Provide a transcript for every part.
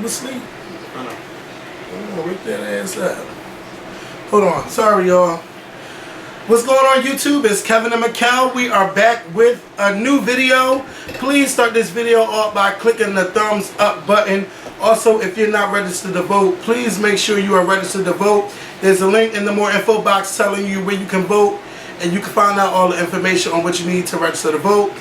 asleep. I'm gonna wake that ass up. Hold on. Sorry, y'all. What's going on YouTube? It's Kevin and Mikkel. We are back with a new video. Please start this video off by clicking the thumbs up button. Also, if you're not registered to vote, please make sure you are registered to vote. There's a link in the more info box telling you where you can vote, and you can find out all the information on what you need to register to vote.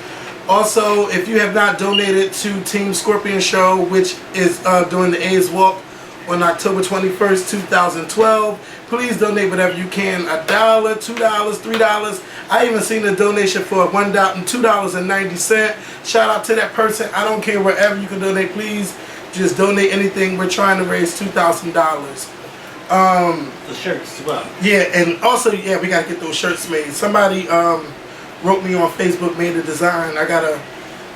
Also, if you have not donated to Team Scorpion Show, which is doing the AIDS Walk on October 21st, 2012, please donate whatever you can. $1, $2, $3. I even seen a donation for $2.90. Shout out to that person. I don't care wherever you can donate. Please just donate anything. We're trying to raise $2,000. The shirts as well. Yeah, and also, yeah, we got to get those shirts made. Somebody wrote me on Facebook, made a design. I got to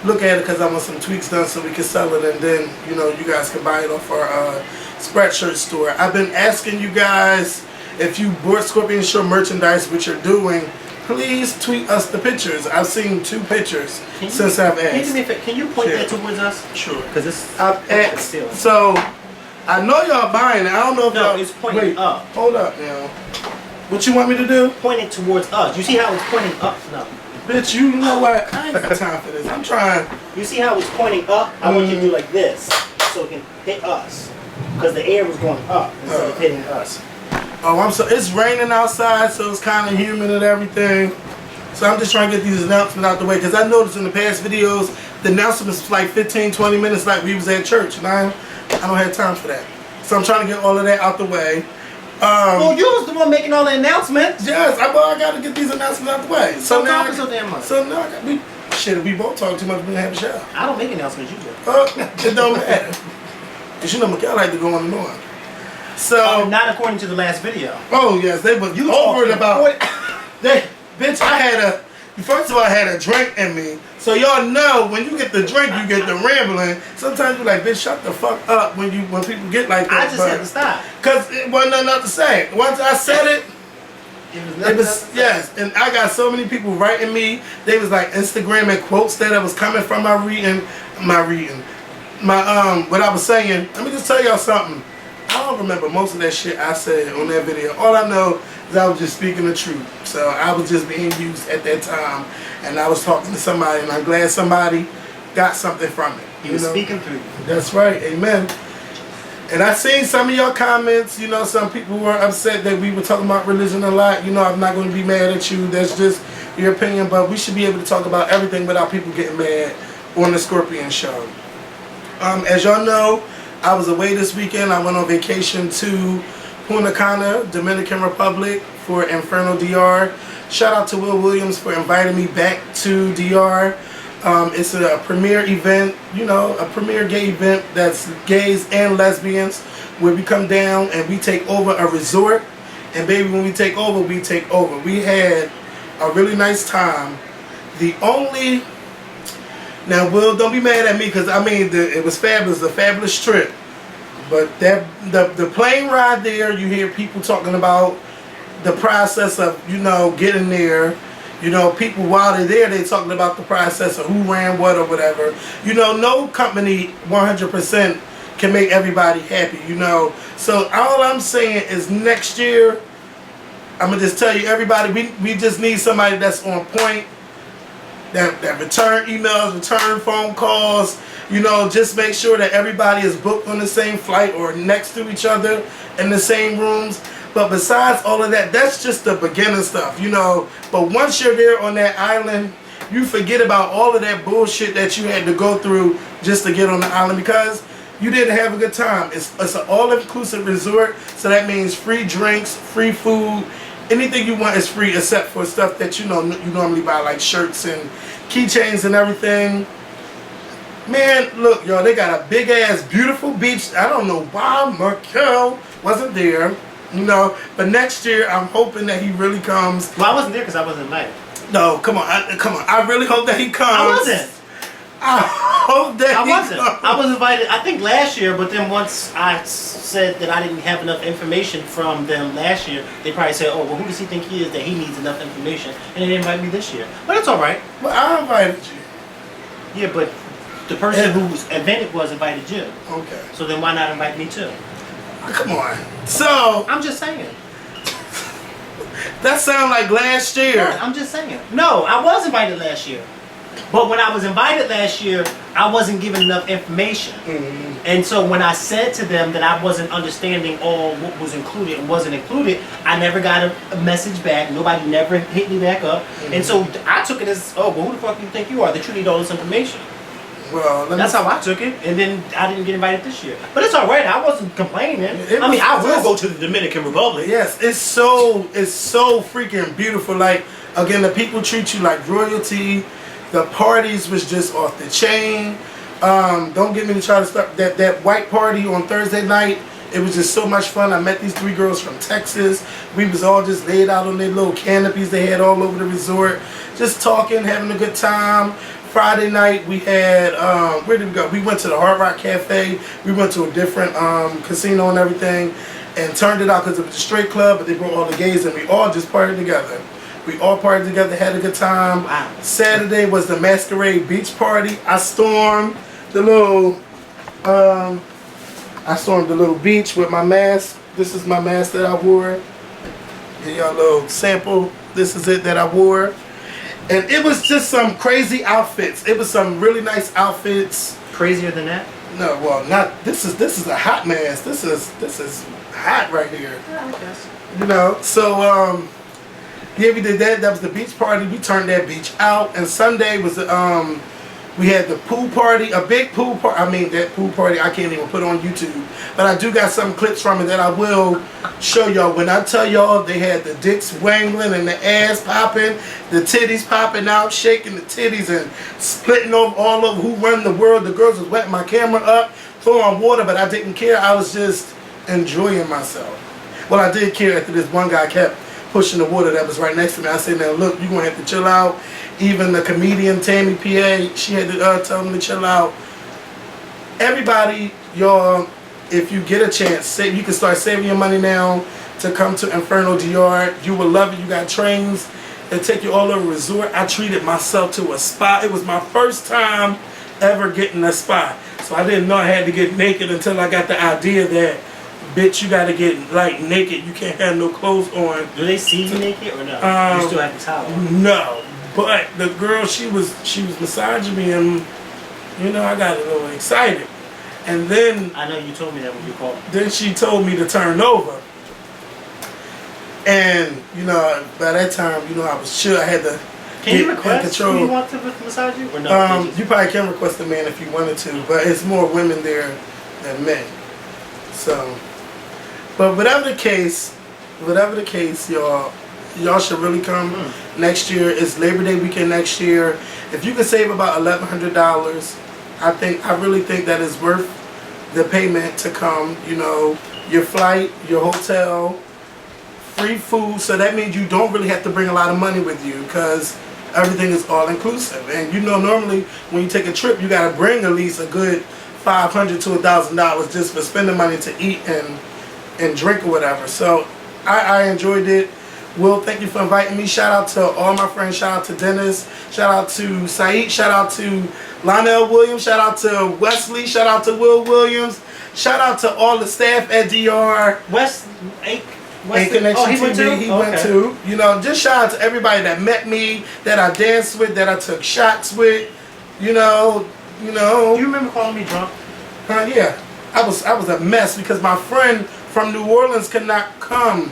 look at it because I want some tweaks done so we can sell it, and then, you know, you guys can buy it off our Spreadshirt store. I've been asking you guys, if you bought Scorpion Show merchandise, which you're doing, please tweet us the pictures. I've seen 2 pictures since I've asked. Can you point that towards us? Sure. Because it's I've asked. So I know y'all buying it. I don't know if y'all. No, it's pointing up. Hold up now. What you want me to do? Point it towards us. You see how it's pointing up? No. Bitch, you know what? I ain't got time for this. I'm trying. You see how it's pointing up? I want you to do like this so it can hit us. Because the air was going up instead of hitting us. Oh, it's raining outside, so it's kind of humid and everything. So I'm just trying to get these announcements out the way, because I noticed in the past videos, the announcements was like 15-20 minutes like we was at church, and I don't have time for that. So I'm trying to get all of that out the way. Well, you was the one making all the announcements. Yes, I got to get these announcements out the way. So now so damn much. So now we both talk too much. We didn't have a show. I don't make announcements. You do. It don't matter. Because you know Mikkel like to go on and on. So not according to the last video. Oh yes, they were over it about. Bitch, first of all, I had a drink in me. So y'all know when you get the drink, you get the rambling. Sometimes you're like, bitch, shut the fuck up when people get like that. I just had to stop. Cause it wasn't nothing else to say. Once I said it, it was yes. And I got so many people writing me. They was like Instagram and quotes that was coming from my what I was saying. Let me just tell y'all something. I don't remember most of that shit I said on that video. All I know is I was just speaking the truth. So I was just being used at that time, and I was talking to somebody, and I'm glad somebody got something from it. You were speaking through. That's right. Amen. And I seen some of your comments. You know, some people were upset that we were talking about religion a lot. You know, I'm not going to be mad at you. That's just your opinion. But we should be able to talk about everything without people getting mad on the Scorpion Show. As y'all know, I was away this weekend. I went on vacation to Punta Cana, Dominican Republic for Inferno DR. Shout out to Will Williams for inviting me back to DR. It's a premier event, you know, a premier gay event that's gays and lesbians, where we come down and we take over a resort. And baby, when we take over, we take over. We had a really nice time. Now, Will, don't be mad at me, because I mean, it was fabulous, a fabulous trip. But the plane ride there, you hear people talking about the process of, you know, getting there. You know, people while they're there, they're talking about the process of who ran what or whatever. You know, no company 100% can make everybody happy, you know. So all I'm saying is next year, I'm going to just tell you, everybody, we just need somebody that's on point. That return emails, return phone calls, you know, just make sure that everybody is booked on the same flight or next to each other in the same rooms. But besides all of that, that's just the beginner stuff, you know. But once you're there on that island, you forget about all of that bullshit that you had to go through just to get on the island, because you didn't have a good time. It's an all-inclusive resort, so that means free drinks, free food. Anything you want is free except for stuff that you know you normally buy, like shirts and keychains and everything. Man, look, y'all, they got a big ass beautiful beach. I don't know why Mikkel wasn't there, you know, but next year I'm hoping that he really comes. Well, I wasn't there because I wasn't invited. No, come on, I really hope that he comes. I wasn't. I hope that I wasn't. I was invited, I think, last year, but then once I said that I didn't have enough information from them last year, they probably said, oh, well, who does he think he is that he needs enough information? And they didn't invite me this year. But it's all right. Well, I invited you. Yeah, but The person whose event it was invited you. Okay. So then why not invite me too? Come on. So I'm just saying. that sounded like last year. Yeah, I'm just saying. No, I was invited last year. But when I was invited last year, I wasn't given enough information. Mm-hmm. And so when I said to them that I wasn't understanding all what was included and wasn't included, I never got a message back. Nobody never hit me back up. Mm-hmm. And so I took it as, oh, well, who the fuck do you think you are that you need all this information? Well, that's how I took it, and then I didn't get invited this year. But it's all right. I wasn't complaining. I will go to the Dominican Republic. Yes, it's so freaking beautiful. Like, again, the people treat you like royalty. The parties was just off the chain. Don't get me to try to stop that white party on Thursday night. It was just so much fun. I met these 3 girls from Texas. We was all just laid out on their little canopies they had all over the resort, just talking, having a good time. Friday night we had, where did we go? We went to the Hard Rock Cafe. We went to a different casino and everything, and turned it out because it was a straight club, but they brought all the gays and we all just partied together. We all partied together, had a good time. Wow. Saturday was the Masquerade Beach Party. I stormed the little beach with my mask. This is my mask that I wore. Give y'all a little sample. This is it that I wore. And it was just some crazy outfits. It was some really nice outfits. Crazier than that? No, well, not. This is a hot mask. This is hot right here. Yeah, I guess. You know. So yeah, we did that. That was the beach party. We turned that beach out. And Sunday was we had the pool party, a big pool party. I mean, that pool party I can't even put on YouTube, but I do got some clips from it that I will show y'all. When I tell y'all they had the dicks wangling and the ass popping, the titties popping out, shaking the titties and splitting over all over who run the world. The girls was wetting my camera up, throwing water, but I didn't care. I was just enjoying myself. Well, I did care after this one guy kept pushing the water that was right next to me. I said, now look, you're going to have to chill out. Even the comedian Tammy PA, she had to tell them to chill out. Everybody, y'all, if you get a chance, you can start saving your money now to come to Inferno DR. You will love it. You got trains that take you all over the resort. I treated myself to a spa. It was my first time ever getting a spa. So I didn't know I had to get naked until I got the idea that, bitch, you gotta get like naked. You can't have no clothes on. Do they see you naked or no? You still have the towel on? No. But the girl, she was massaging me, and you know, I got a little excited. And then I know you told me that when you called. Then she told me to turn over. And you know, by that time, you know, I was chill. I had to Can you request who you want to massage you or no? You probably can request a man if you wanted to, but it's more women there than men. So, but whatever the case, y'all should really come next year. It's Labor Day weekend next year. If you can save about $1,100, I really think that is worth the payment to come. You know, your flight, your hotel, free food. So that means you don't really have to bring a lot of money with you because everything is all inclusive. And you know, normally when you take a trip, you gotta bring at least a good $500 to $1,000 just for spending money to eat and drink or whatever. So I enjoyed it. Will, thank you for inviting me. Shout out to all my friends. Shout out to Dennis. Shout out to Saeed. Shout out to Lionel Williams. Shout out to Wesley. Shout out to Will Williams. Shout out to all the staff at DR. Connection he went TV. too? He went too. You know, just shout out to everybody that met me, that I danced with, that I took shots with. You know. You remember calling me drunk? Yeah. I was a mess because my friend from New Orleans could not come.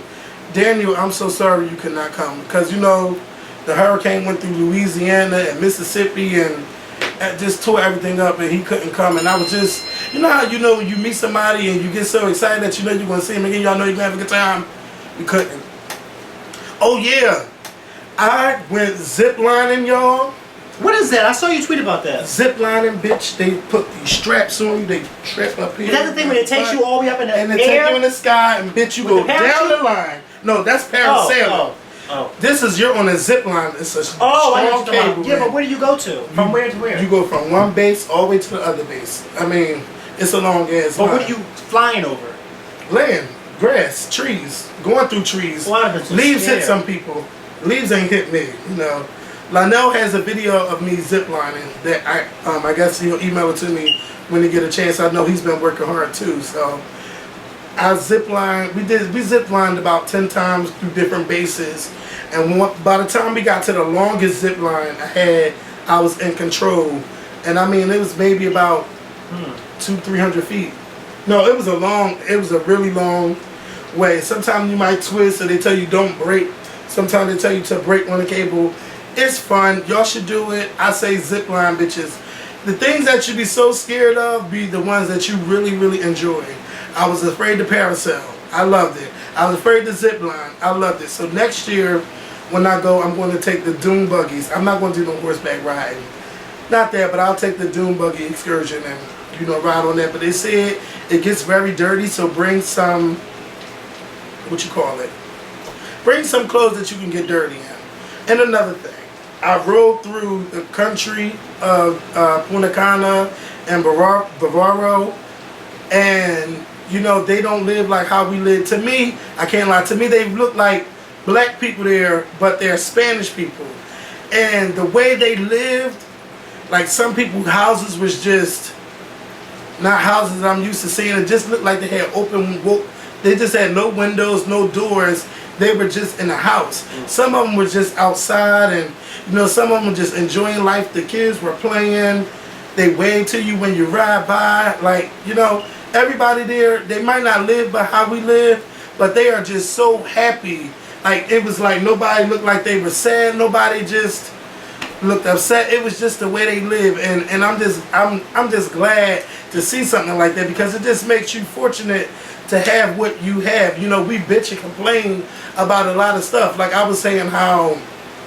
Daniel, I'm so sorry you could not come because, you know, the hurricane went through Louisiana and Mississippi and just tore everything up, and he couldn't come. And I was just, you know how when you meet somebody and you get so excited that you know you're going to see him again, y'all know you're going to have a good time? You couldn't. Oh, yeah. I went ziplining, y'all. What is that? I saw you tweet about that. Ziplining, bitch. They put these straps on you. They strap up here. Is that the thing when it takes you all the way up in the air? And they take you in the sky, and bitch, you go down the line. No, that's parasailing. Oh. This is, you're on a zip line. It's a strong cable. Yeah, but where do you go to? From where to where? You go from one base all the way to the other base. I mean, it's a long ass line. But what are you flying over? Land, grass, trees, going through trees. Well, Leaves hit some people. Leaves ain't hit me, you know. Lionel has a video of me ziplining that I guess he'll email it to me when he get a chance. I know he's been working hard too. So I ziplined. We ziplined about 10 times through different bases, and by the time we got to the longest zip line I was in control. And I mean, it was maybe about 200-300 feet. No, it was a really long way. Sometimes you might twist, so they tell you don't break. Sometimes they tell you to break on the cable. It's fun. Y'all should do it. I say zip line, bitches. The things that you be so scared of be the ones that you really, really enjoy. I was afraid to parasail. I loved it. I was afraid to zip line. I loved it. So next year, when I go, I'm going to take the dune buggies. I'm not going to do no horseback riding. Not that, but I'll take the dune buggy excursion and, you know, ride on that. But they said it gets very dirty, so bring some, bring some clothes that you can get dirty in. And another thing, I rode through the country of Punta Cana and Bavaro, and, you know, they don't live like how we live. To me, I can't lie, to me they look like black people there, but they're Spanish people. And the way they lived, like some people's houses was just not houses that I'm used to seeing. It just looked like they had they just had no windows, no doors. They were just in a house. Some of them were just outside, and, you know, some of them were just enjoying life. The kids were playing. They wave to you when you ride by. Like, you know, everybody there, they might not live by how we live, but they are just so happy. Like, it was like nobody looked like they were sad. Nobody just looked upset. It was just the way they live, and I'm just glad to see something like that, because it just makes you fortunate to have what you have. You know, we bitch and complain about a lot of stuff. Like I was saying how.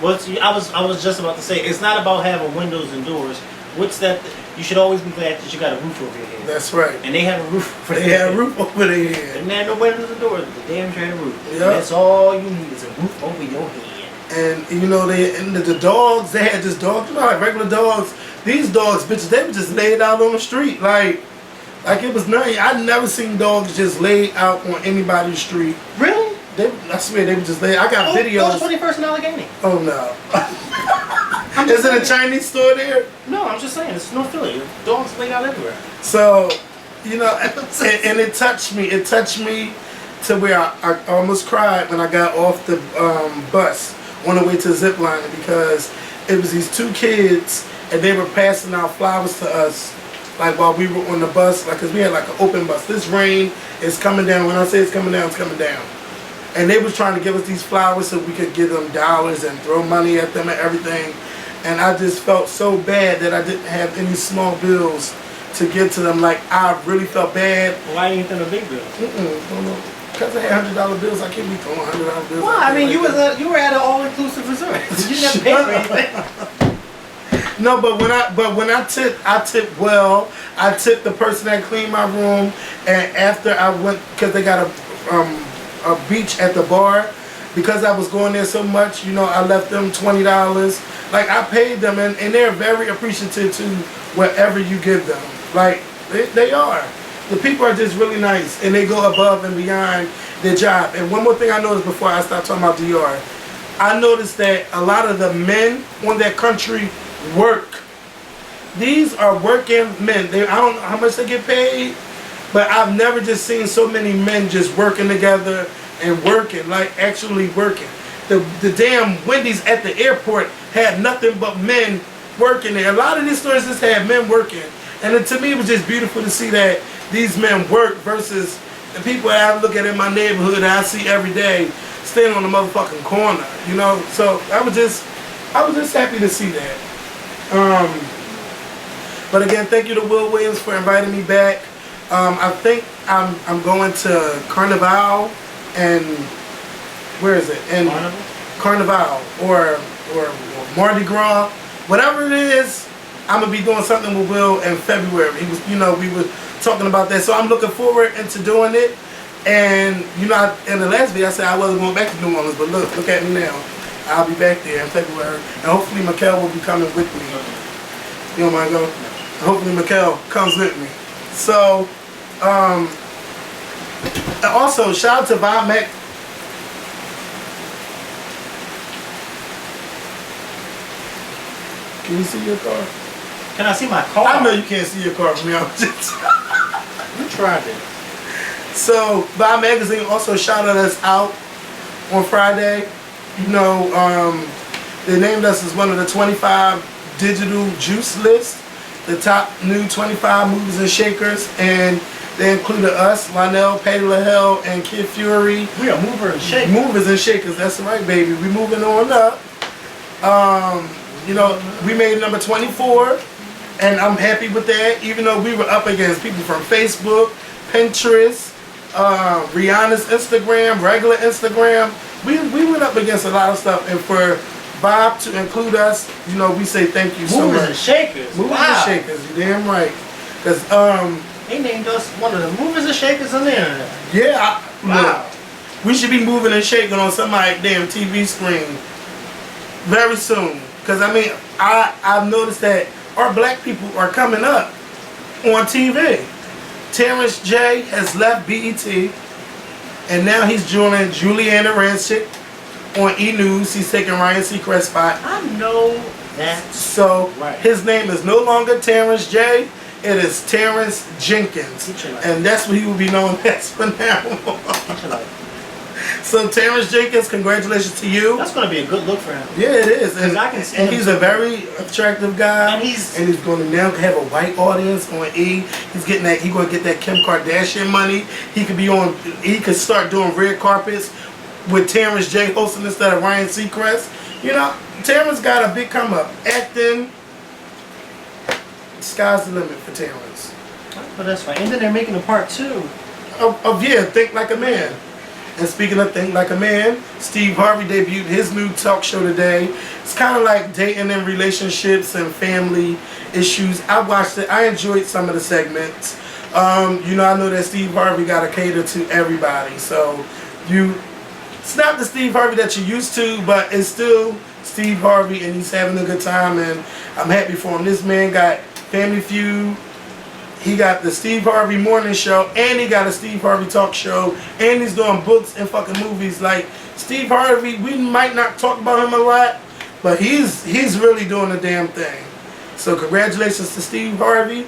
Well, I was just about to say, it's not about having windows and doors. What's that? You should always be glad that you got a roof over your head. That's right. And they have a roof over their head. They have a roof over their head. And man, no windows and doors, but the damn sure had a roof. Yep. That's all you need is a roof over your head. And, you know, the dogs, they had this dog, you know, like regular dogs. These dogs, bitches, they were just laid out on the street. Like it was nothing. I'd never seen dogs just laid out on anybody's street. Really? I swear they were just laid. I got videos. Go to 21st in Allegheny. Oh no. Is it a Chinese store there? No, I'm just saying, it's North Philly. Dogs laid out everywhere. So, you know, and it touched me. It touched me to where I almost cried when I got off the bus on the way to ziplining, because it was these two kids and they were passing out flowers to us, like while we were on the bus, like, cause we had like an open bus. This rain is coming down. When I say it's coming down, it's coming down. And they was trying to give us these flowers so we could give them dollars and throw money at them and everything. And I just felt so bad that I didn't have any small bills to give to them. Like, I really felt bad. Why ain't there no big bills? Because I had $100 bills. I can't be throwing $100 bills. Well, I mean, you were at an all-inclusive resort. You never paid for anything. No, but when I tipped well. I tipped the person that cleaned my room, and after I went, because they got a beach at the bar, because I was going there so much, you know, I left them $20. Like, I paid them, and they're very appreciative to whatever you give them. Like, they are. The people are just really nice, and they go above and beyond their job. And one more thing I noticed before I start talking about DR, I noticed that a lot of the men on that country work. These are working men. I don't know how much they get paid, but I've never just seen so many men just working together and working, like actually working. The damn Wendy's at the airport had nothing but men working there. A lot of these stores just had men working. And to me, it was just beautiful to see that these men work versus the people that I look at in my neighborhood that I see every day standing on the motherfucking corner, you know? So I was just happy to see that. But again, thank you to Will Williams for inviting me back. I think I'm going to Carnival and where is it? And Carnival or Mardi Gras, whatever it is. I'm gonna be doing something with Will in February. He was, you know, we were talking about that, so I'm looking forward into doing it. And you know, in the last video I said I wasn't going back to New Orleans, but look at me now. I'll be back there in February, and hopefully Mikkel will be coming with me. You don't mind going? Hopefully Mikkel comes with me. So, and also shout out to Vimac. Can you see your car? Can I see my car? I know you can't see your car from here. You tried it. So, Vibe Magazine also shouted us out on Friday. You know, they named us as one of the 25 digital juice list, the top new 25 movers and shakers, and they included us, Lionel, Patty LaHelle, and Kid Fury. We are movers and shakers. Movers and shakers, that's right, baby. We moving on up. You know, we made number 24, and I'm happy with that, even though we were up against people from Facebook, Pinterest, Rihanna's Instagram, regular Instagram. We went up against a lot of stuff, and for Bob to include us, you know, we say thank you so much. Movers and shakers. Movers and shakers, you damn right. Cause they named us one of the movers and shakers on the internet. Yeah, Wow. Look, we should be moving and shaking on somebody's damn TV screen very soon. Cause I mean, I've noticed that our black people are coming up on TV. Terrence J has left BET, and now he's joining Juliana Rancic on E! News. He's taking Ryan Seacrest's spot. I know that. So right. His name is no longer Terrence J. It is Terrence Jenkins, and that's what he will be known as from now on. So Terrence Jenkins, congratulations to you. That's going to be a good look for him. Yeah, it is, and, I can see and he's a very attractive guy, and he's going to now have a white audience on E. He's getting that. He's going to get that Kim Kardashian money. He could be on. He could start doing red carpets with Terrence J hosting instead of Ryan Seacrest. You know, Terrence got a big come up. Acting, sky's the limit for Terrence. But that's right. And then they're making a part 2 of Think Like a Man. And speaking of Think Like a Man, Steve Harvey debuted his new talk show today. It's kind of like dating and relationships and family issues. I watched it. I enjoyed some of the segments. You know, I know that Steve Harvey got to cater to everybody. So it's not the Steve Harvey that you're used to, but it's still Steve Harvey, and he's having a good time, and I'm happy for him. This man got Family Feud. He got the Steve Harvey Morning Show, and he got a Steve Harvey Talk Show, and he's doing books and fucking movies. Like, Steve Harvey, we might not talk about him a lot, but he's really doing the damn thing. So congratulations to Steve Harvey.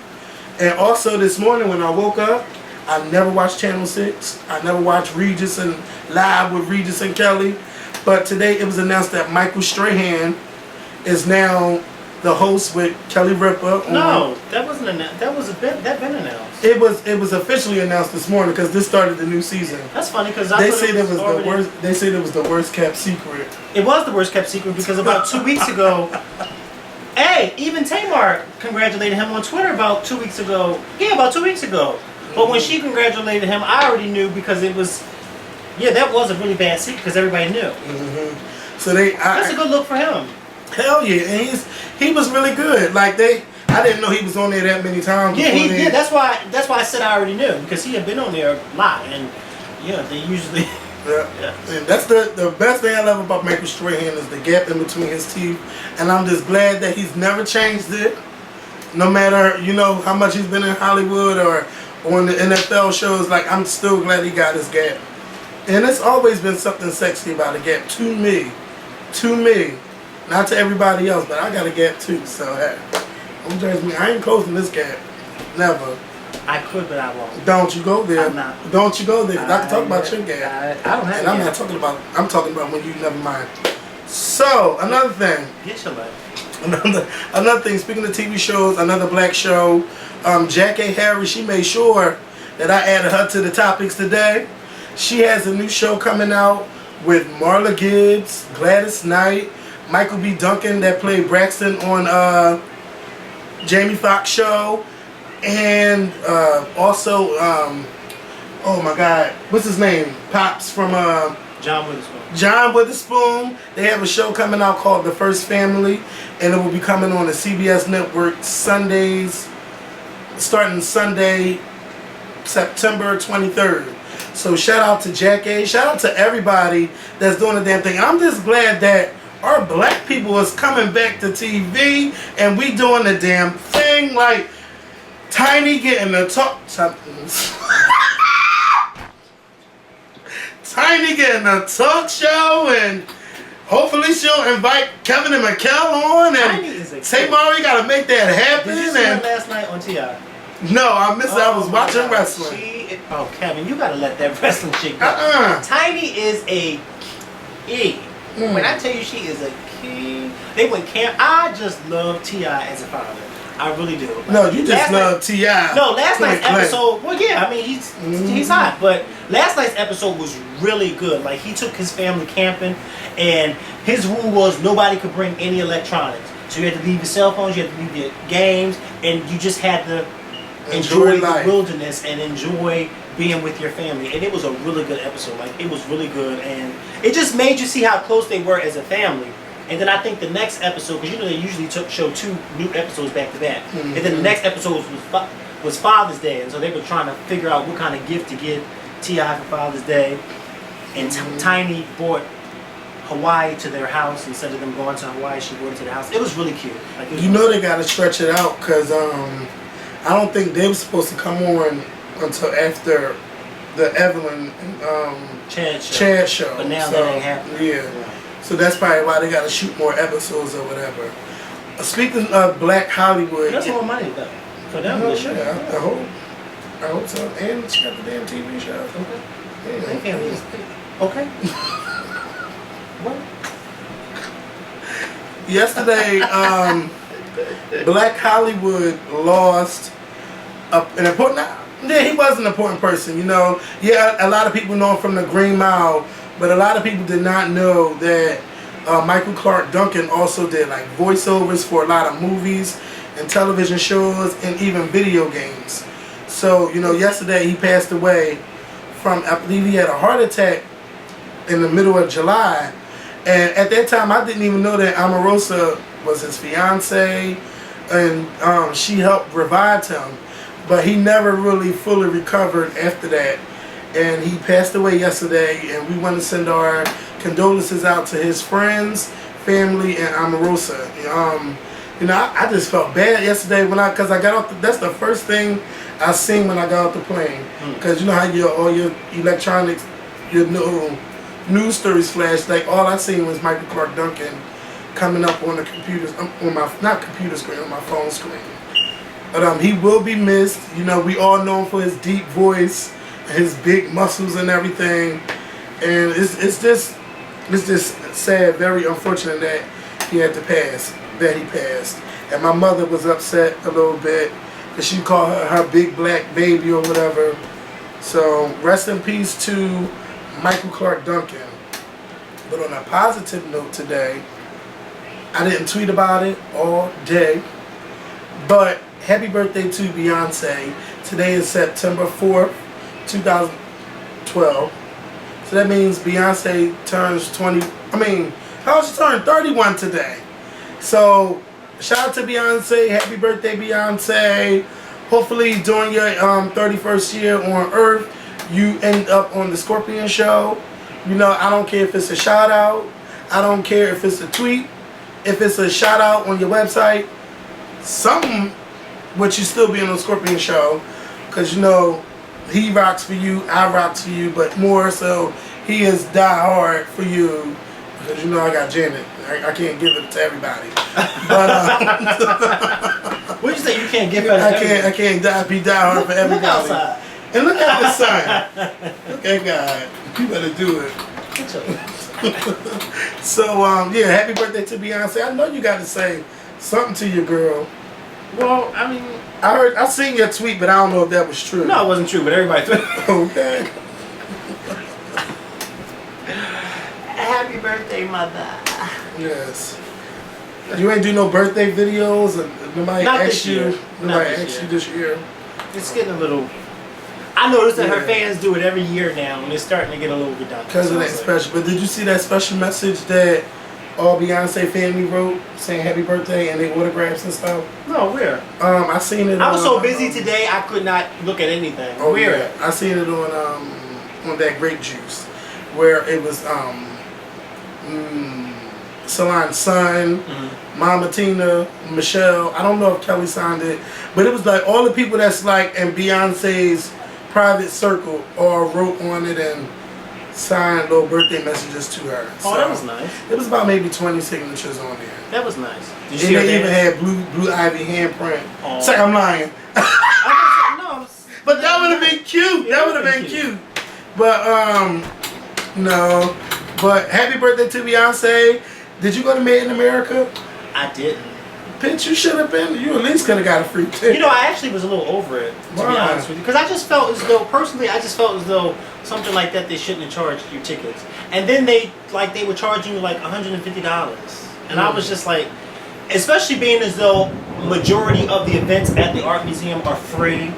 And also this morning when I woke up, I never watched Channel 6. I never watched Regis and Live with Regis and Kelly. But today it was announced that Michael Strahan is now the host with Kelly Ripa. No, that wasn't announced. That been announced. It was officially announced this morning because this started the new season. That's funny because they say it was the worst. They say it was the worst kept secret. It was the worst kept secret because about 2 weeks ago, hey, even Tamar congratulated him on Twitter about 2 weeks ago. Yeah, about 2 weeks ago. But when she congratulated him, I already knew because it was. Yeah, that was a really bad secret because everybody knew. Mm-hmm. So that's a good look for him. Hell yeah, and he was really good. Like I didn't know he was on there that many times. Yeah, that's why I said I already knew because he had been on there a lot, and yeah, they usually. Yeah. And that's the best thing I love about Michael Strahan is the gap in between his teeth, and I'm just glad that he's never changed it. No matter how much he's been in Hollywood or on the NFL shows, like I'm still glad he got his gap. And it's always been something sexy about a gap to me. Not to everybody else, but I got a gap too, so hey. Don't judge me. I ain't closing this gap. Never. I could, but I won't. Don't you go there. I'm not. Don't you go there. I can talk about your gap. I don't have and I'm not talking about, I'm talking about when you never mind. So, another thing. Get your life. Another thing, speaking of TV shows, another black show, Jackie Harris, she made sure that I added her to the topics today. She has a new show coming out with Marla Gibbs, Gladys Knight, Michael B. Duncan that played Braxton on Jamie Foxx show, and also oh my God, what's his name? Pops from John Witherspoon. John Witherspoon. They have a show coming out called The First Family, and it will be coming on the CBS network Sundays, starting Sunday, September 23rd. So shout out to Jackie, shout out to everybody that's doing the damn thing. I'm just glad that our black people is coming back to TV and we doing the damn thing, like Tiny getting the talk. Tiny getting a talk show, and hopefully she'll invite Kevin and Mikkel on. And Tiny is Tamari got to make that happen. Did you see her last night on T.I.? No, I missed it. I was watching wrestling. Kevin, you got to let that wrestling chick go. Tiny is a key. When I tell you she is a key, they went camp. I just love T.I. as a father. I really do. Like, no, you just love T.I. No, last night's episode. Well, yeah, I mean he's hot, but last night's episode was really good. Like he took his family camping, and his rule was nobody could bring any electronics. So you had to leave your cell phones, you had to leave your games, and you just had to enjoy the wilderness and enjoy being with your family. And it was a really good episode. Like it was really good, and it just made you see how close they were as a family. And then I think the next episode, because you know they usually show 2 new episodes back to back, and then the next episode was Father's Day, and so they were trying to figure out what kind of gift to give T.I. for Father's Day. And Tiny brought Hawaii to their house instead of them going to Hawaii. She brought it to the house. It was really cute. Like, you know they got to stretch it out because I don't think they were supposed to come on until after the Evelyn Chad show. But now that ain't happening. Yeah. Right. So that's probably why they got to shoot more episodes or whatever. Speaking of Black Hollywood, that's more money though for them. Yeah, I hope so. And she got the damn TV show. Okay. Yeah. Okay. What? Yesterday, Black Hollywood lost an important. Yeah, he was an important person. You know, yeah, a lot of people know him from the Green Mile. But a lot of people did not know that Michael Clarke Duncan also did like voiceovers for a lot of movies and television shows and even video games. So, you know, yesterday he passed away from, I believe he had a heart attack in the middle of July. And at that time, I didn't even know that Omarosa was his fiance, and she helped revive him. But he never really fully recovered after that. And he passed away yesterday, and we want to send our condolences out to his friends, family, and Omarosa. You know, I just felt bad yesterday because I got off. That's the first thing I seen when I got off the plane. Because you know how all your electronics, your news stories flash. Like all I seen was Michael Clarke Duncan coming up on the computers, on my not computer screen, on my phone screen. But he will be missed. You know, we all know him for his deep voice, his big muscles and everything, and it's just sad, very unfortunate that he had to pass, that he passed. And my mother was upset a little bit because she called her big black baby or whatever. So rest in peace to Michael Clarke Duncan. But on a positive note today, I didn't tweet about it all day, but happy birthday to Beyonce. Today is September 4th. 2012. So that means Beyonce turns 20. I mean, how she turned 31 today. So shout out to Beyonce. Happy birthday, Beyonce. Hopefully during your 31st year on Earth, you end up on the Scorpion Show. You know, I don't care if it's a shout out. I don't care if it's a tweet. If it's a shout out on your website, something, but you still be on the Scorpion Show. Because you know, he rocks for you, I rocks for you, but more so, he is die hard for you. Because you know I got Janet. I can't give it to everybody. But what you say you can't give it to everybody? I can't be die hard for everybody. Look outside. And look at the sun. Look at God. You better do it. So yeah, happy birthday to Beyonce. I know you got to say something to your girl. Well, I mean, I seen your tweet, but I don't know if that was true. No, it wasn't true, but everybody thought. Okay. Happy birthday, mother. Yes. You ain't do no birthday videos, and nobody asked you. Nobody asked you this year. It's getting a little. I noticed that her fans do it every year now, and it's starting to get a little redundant. Because of that special. But did you see that special message that all Beyonce family wrote saying happy birthday and they autographs and stuff? No, where? I seen it. I was so busy today I could not look at anything. Oh, where? Yeah. I seen it on that grape juice, where it was Solange's son, Mama Tina, Michelle. I don't know if Kelly signed it, but it was like all the people that's like in Beyonce's private circle all wrote on it and signed little birthday messages to her. Oh, that was nice. It was about maybe 20 signatures on there. That was nice. And they even had blue ivy handprint. Oh. It's like I'm lying. No, but that would have been cute. That would have been cute. But no. But happy birthday to Beyonce. Did you go to Made in America? I didn't. Bitch, you should have been. You at least could have got a free ticket. You know, I actually was a little over it, to be honest with you. Because I just felt as though, personally, something like that, they shouldn't have charged your tickets. And then they were charging you like $150. And I was just like, especially being as though majority of the events at the art museum are free,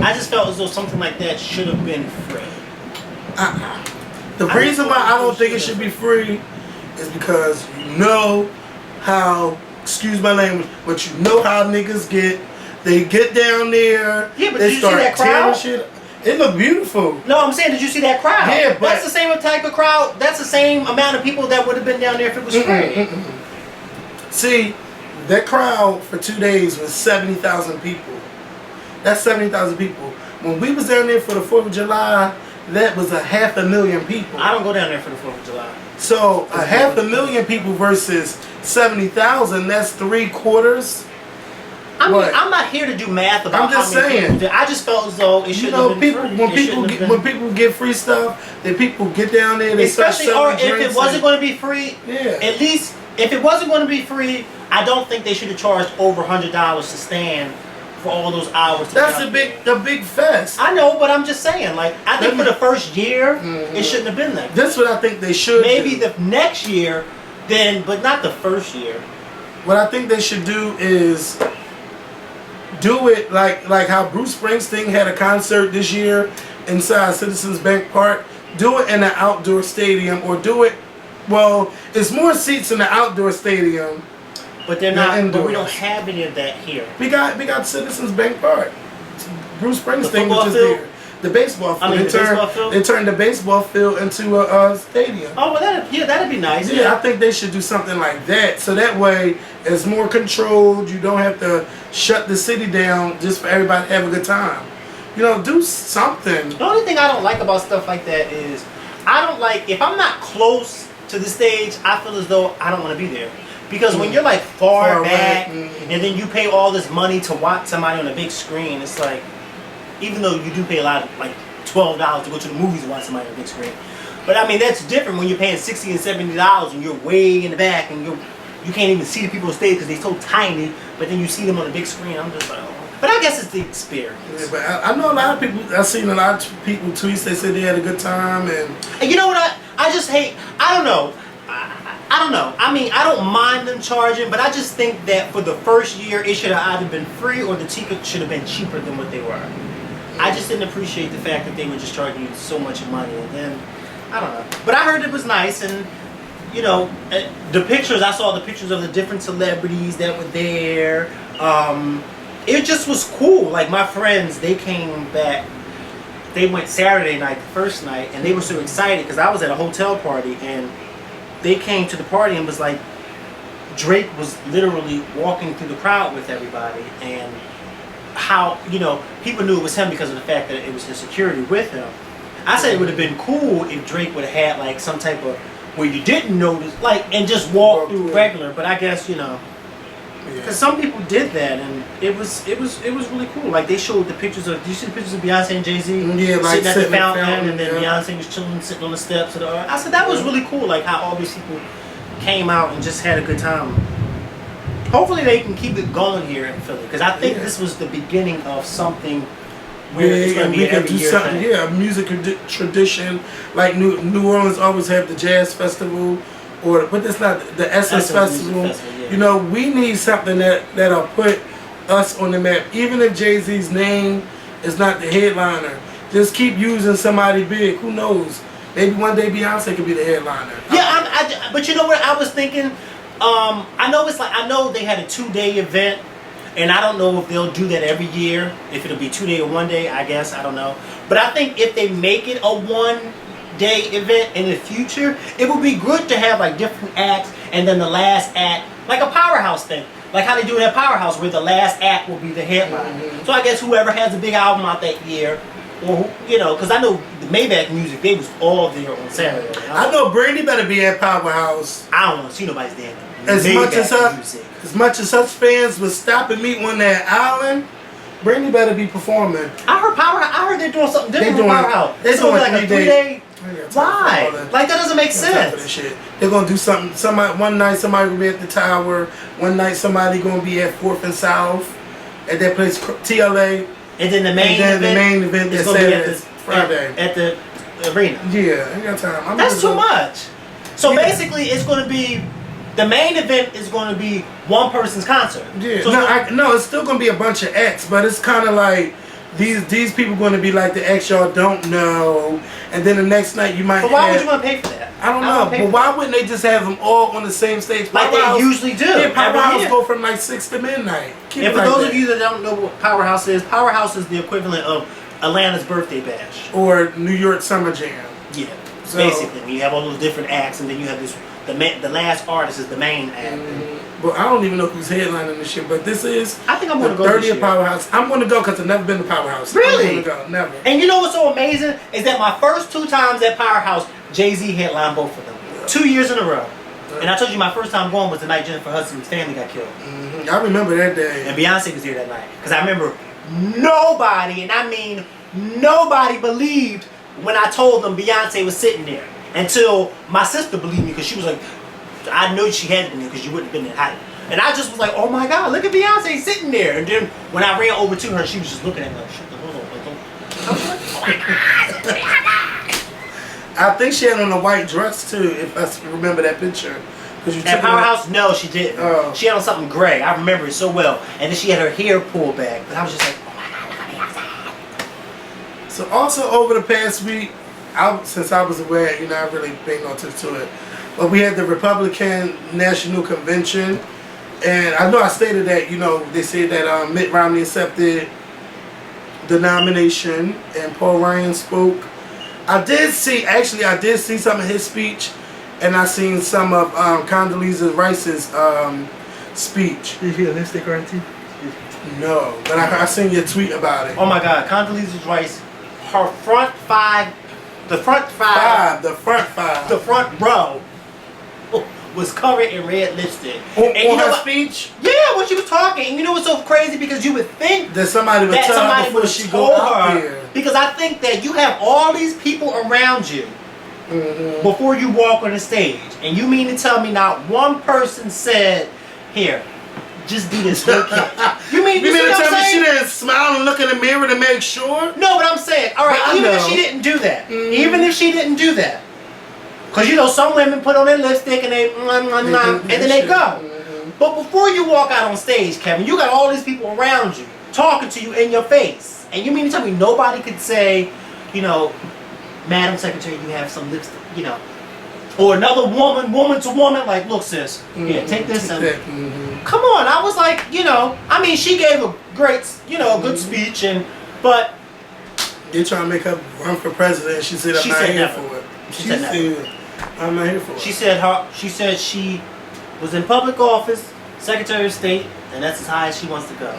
I just felt as though something like that should have been free. The reason why I don't think it should be free is because you know how, excuse my language, but you know how niggas get. They get down there, yeah, but they did you start see that tearing crowd? shit. It looked beautiful. No, I'm saying, did you see that crowd? Yeah, but that's the same type of crowd. That's the same amount of people that would have been down there if it was free. See, that crowd for 2 days was 70,000 people. That's 70,000 people. When we was down there for the 4th of July, that was 500,000 people. I don't go down there for the 4th of July. So 500,000 people versus 70,000, that's 3/4. I mean, I'm not here to do math about I'm just how many saying. people did. I just felt as though it shouldn't have been free. When people get free stuff, then people get down there. They especially, start or selling if drinks it wasn't going to be free, yeah. At least if it wasn't going to be free, I don't think they should have charged over $100 to stand for all those hours. That's the big fest. I know, but I'm just saying, like, I think for the first year, it shouldn't have been that. That's what I think they should. Maybe do. the next year, then, but not the first year. What I think they should do is do it like how Bruce Springsteen had a concert this year inside Citizens Bank Park. Do it in an outdoor stadium, or do it. Well, it's more seats in the outdoor stadium. But they're not. Indoors. But we don't have any of that here. We got Citizens Bank Park. Bruce Springsteen The was just field? there. The baseball field. I mean, baseball field? They turned the baseball field into a stadium. Oh, well, that'd be nice. Yeah, I think they should do something like that. So that way, it's more controlled. You don't have to shut the city down just for everybody to have a good time. You know, do something. The only thing I don't like about stuff like that is, I don't like, if I'm not close to the stage, I feel as though I don't want to be there. Because when you're like far back, and then you pay all this money to watch somebody on a big screen, it's like, even though you do pay a lot of, like $12 to go to the movies and watch somebody on a big screen. But I mean, that's different when you're paying $60 and $70 and you're way in the back and you can't even see the people on stage because they're so tiny, but then you see them on a big screen. I'm just like, oh. But I guess it's the experience. Yeah, but I know a lot of people, I've seen a lot of people tweets, they said they had a good time. And you know what, I just hate, I don't know. I don't know. I mean, I don't mind them charging, but I just think that for the first year, it should have either been free or the ticket should have been cheaper than what they were. I just didn't appreciate the fact that they were just charging you so much money, and then, I don't know. But I heard it was nice, and, you know, the pictures, I saw the pictures of the different celebrities that were there. It just was cool. Like, my friends, they came back. They went Saturday night, the first night, and they were so excited because I was at a hotel party, and they came to the party and was like, Drake was literally walking through the crowd with everybody, and how, you know, people knew it was him because of the fact that it was his security with him. I said it would have been cool if Drake would have had like some type of, where you didn't notice, like, and just walk through regular, but I guess, you know, because some people did that, and it was really cool. Like, they showed the pictures of, do you see the pictures of Beyonce and Jay-Z? Yeah, like sitting at the fountain, and then yeah. Beyonce was chilling, sitting on the steps of the art. I said that was really cool, like how all these people came out and just had a good time. Hopefully they can keep it going here in Philly, because I think this was the beginning of something where it's going to be every year thing. Yeah, a music tradition. Like New Orleans always have the Jazz Festival, but that's not the Essence Festival. Yeah. You know, we need something that'll put us on the map. Even if Jay-Z's name is not the headliner, just keep using somebody big. Who knows? Maybe one day Beyonce could be the headliner. Yeah, but you know what I was thinking? I know they had a 2-day event, and I don't know if they'll do that every year. If it'll be 2 day or 1 day, I guess, I don't know. But I think if they make it a 1-day event in the future, it would be good to have like different acts, and then the last act, like a Powerhouse thing. Like how they do it at Powerhouse, where the last act will be the headline. So I guess whoever has a big album out that year Or you know, because I know the Maybach music, they was all there on Saturday. I know Brandy better be at Powerhouse. I don't want to see nobody's damn As music. much as us fans would stop and meet on that island, Brandy better be performing. I heard they're doing something different with Powerhouse. They're doing doing like a 3-day. Why? Like that doesn't make sense. Shit. They're gonna do something. Somebody one night somebody gonna be at the Tower. One night somebody gonna be at 4th and South at that place TLA. And then the main event is gonna be at the Friday at the arena. Yeah, I ain't got time. That's too much. So basically, it's gonna be the main event is gonna be one person's concert. Yeah. So no, it's still gonna be a bunch of acts, but it's kind of like. These people going to be like the acts y'all don't know, and then the next night you might. But why would you want to pay for that? I don't know, but why wouldn't they just have them all on the same stage? Like they usually do. Yeah, Powerhouse go from like 6 to midnight. And for those of you that don't know what Powerhouse is the equivalent of Atlanta's birthday bash or New York Summer Jam. Yeah, so, basically when you have all those different acts, and then you have this the last artist is the main act. But I don't even know who's headlining this shit. But this is I think I'm going to go 30th Powerhouse. I'm going to go because I've never been to Powerhouse. Really? I'm going to go. Never. And you know what's so amazing is that my first 2 times at Powerhouse, Jay-Z headlined both of them. 2 years in a row. And I told you my first time going was the night Jennifer Hudson's family got killed. I remember that day. And Beyonce was there that night. Because I remember nobody, and I mean nobody, believed when I told them Beyonce was sitting there. Until my sister believed me because she was like, I knew she had been there because you wouldn't have been there. And I just was like, oh my God, look at Beyonce sitting there. And then when I ran over to her, she was just looking at me like, shut the hell up. I was like, oh my God. I think she had on a white dress too, if I remember that picture. At Powerhouse, no, she didn't. Oh. She had on something gray. I remember it so well. And then she had her hair pulled back. But I was just like, oh my God, look at Beyonce. So also over the past week, since I was aware, I really paid no attention to it. But we had the Republican National Convention. And I know I stated that, they said that Mitt Romney accepted the nomination and Paul Ryan spoke. I did see some of his speech, and I seen some of Condoleezza Rice's speech. Did you hear lipstick right too? No, but I seen your tweet about it. Oh my God, Condoleezza Rice, her the front row was covered in red lipstick. On her speech? Yeah, when she was talking. And you know what's so crazy? Because you would think that somebody would tell her before she go out there. Because I think that you have all these people around you before you walk on the stage. And you mean to tell me not one person said, here, just do this. You mean to tell me she didn't smile and look in the mirror to make sure? No, but I'm saying, all right, even if she didn't do that, because some women put on their lipstick and they and then they go. But before you walk out on stage, Kevin, you got all these people around you talking to you in your face, and you mean to tell me nobody could say, Madam Secretary, you have some lipstick, or another woman to woman, like, look, sis, yeah, take this. Come on, I was like, she gave a great, a good speech, but they're trying to make her run for president. She said, I'm not here for it. She said, I'm not here for it. She said she was in public office, Secretary of State, and that's as high as she wants to go.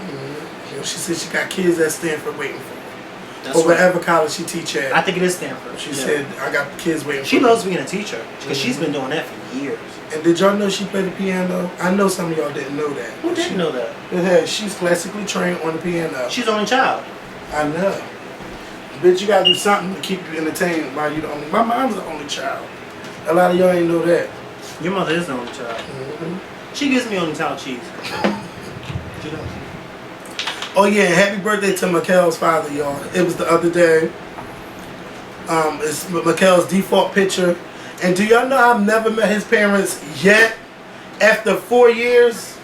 She said she got kids at Stanford waiting for her. That's or whatever college she teach at. I think it is Stanford. She said, I got kids waiting for her. She loves being a teacher, because she's been doing that for years. And did y'all know she played the piano? I know some of y'all didn't know that. Who didn't know that? Yeah, she's classically trained on the piano. She's the only child. I know. Bitch, you gotta do something to keep you entertained while you're the only. My mom's the only child. A lot of y'all ain't know that. Your mother is the only child. She gives me only child cheese. She does. Oh yeah, happy birthday to Mikkel's father, y'all. It was the other day. It's Mikkel's default picture. And do y'all know I've never met his parents yet? After 4 years?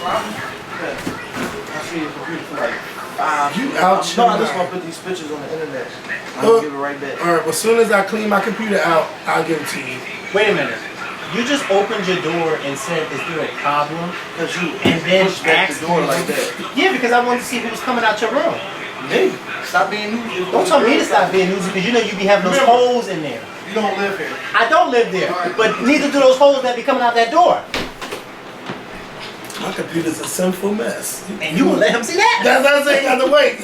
I see your computer for like 5 You years. out. No, I'm just gonna put these pictures on the internet. I'll give it right back. Alright, well, as soon as I clean my computer out, I'll give it to you. Wait a minute. You just opened your door and said, is there a problem? Cause you And then pushed back asked the door me- like that. Yeah, because I wanted to see who was coming out your room. Hey, stop being nosy. Don't tell me to stop being nosy, because you know you be having those holes in there. You don't live here. I don't live there, but neither do those holes that be coming out that door. My computer's a sinful mess. And you gonna let him see that? That's what I'm saying. You have to wait.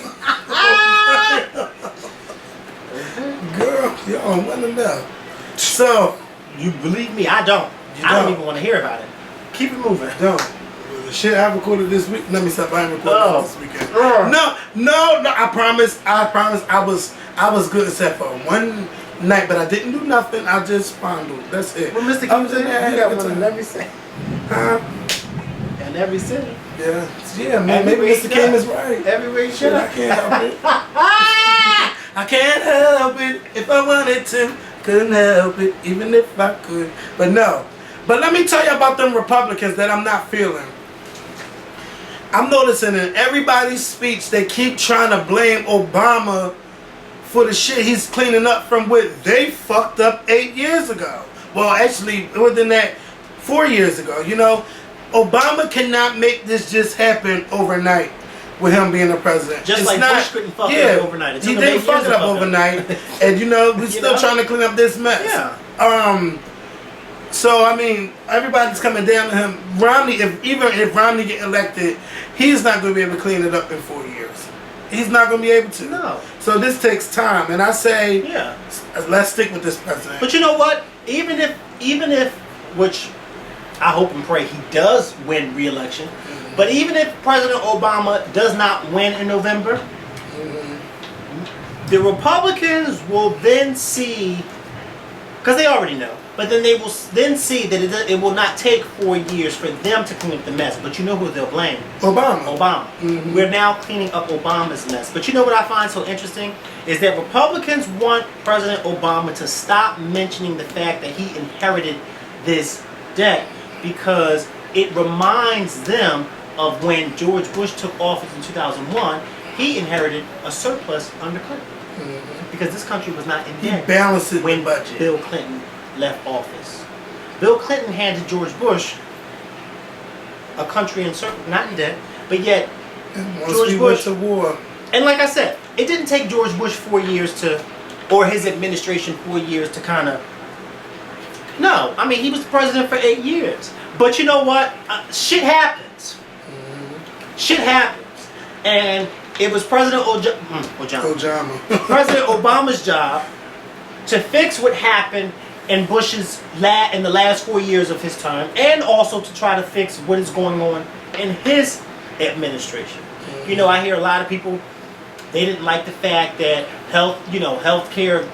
Girl, you don't want to know. So, You believe me? I don't. I don't even want to hear about it. Keep it moving. don't. The shit I recorded this week. Let me stop. I ain't recording this weekend. No. I promise. I was good except for one night, but I didn't do nothing. I just fondled. That's it. Well, Mr. I was in King, there. you got one in every city. In every city. Yeah, man. Maybe Mr. King is right. Everywhere you Shit, should. I can't help it. I can't help it if I wanted to. Couldn't help it even if I could. But no. But let me tell you about them Republicans that I'm not feeling. I'm noticing in everybody's speech they keep trying to blame Obama for the shit he's cleaning up from what they fucked up 8 years ago. Well, actually, within that 4 years ago. You know, Obama cannot make this just happen overnight with him being the president. Just it's like not, Bush couldn't fuck it up overnight. It He took him 8 didn't fuck years it to up fuck overnight. And you know, we're still trying to clean up this mess. Yeah. So I mean, everybody's coming down to him. Romney, if Romney get elected, he's not going to be able to clean it up in 4 years. He's not going to be able to. No. So this takes time, and I say, Yeah. let's stick with this president. But you know what? Even if, which I hope and pray he does win re-election, but even if President Obama does not win in November, the Republicans will then see, because they already know, but then they will then see that it will not take 4 years for them to clean up the mess. But you know who they'll blame? Obama. We're now cleaning up Obama's mess. But you know what I find so interesting? Is that Republicans want President Obama to stop mentioning the fact that he inherited this debt, because it reminds them of when George Bush took office in 2001. He inherited a surplus under Clinton. Because this country was not in debt. He balanced it when the budget. Bill Clinton left office. Bill Clinton handed George Bush a country in not in debt, but yet George Bush went to war. And like I said, it didn't take George Bush 4 years to, or his administration 4 years to kind of. No, I mean he was the president for 8 years. But you know what? Shit happens. Shit happens, and it was President President Obama's job to fix what happened in Bush's in the last 4 years of his term, and also to try to fix what is going on in his administration. You know, I hear a lot of people, they didn't like the fact that the healthcare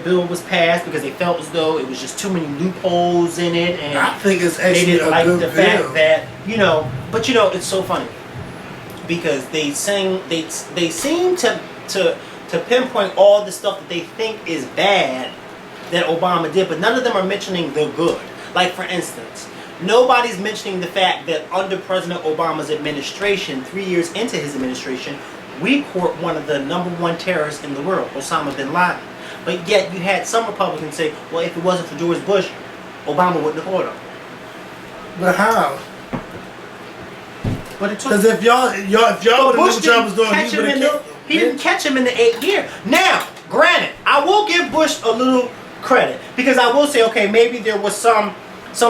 bill was passed because they felt as though it was just too many loopholes in it, and I think it's actually they didn't a like good the bill. fact that but it's so funny because they seem to pinpoint all the stuff that they think is bad that Obama did, but none of them are mentioning the good. Like, for instance, nobody's mentioning the fact that under President Obama's administration, 3 years into his administration, we caught one of the #1 terrorists in the world, Osama bin Laden. But yet you had some Republicans say, well, if it wasn't for George Bush, Obama wouldn't have caught him. But how? But it took. Because if y'all would have knew what y'all was doing, he would have killed him. He didn't catch him in the 8 year. Now, granted, I will give Bush a little credit, because I will say, okay, maybe there was some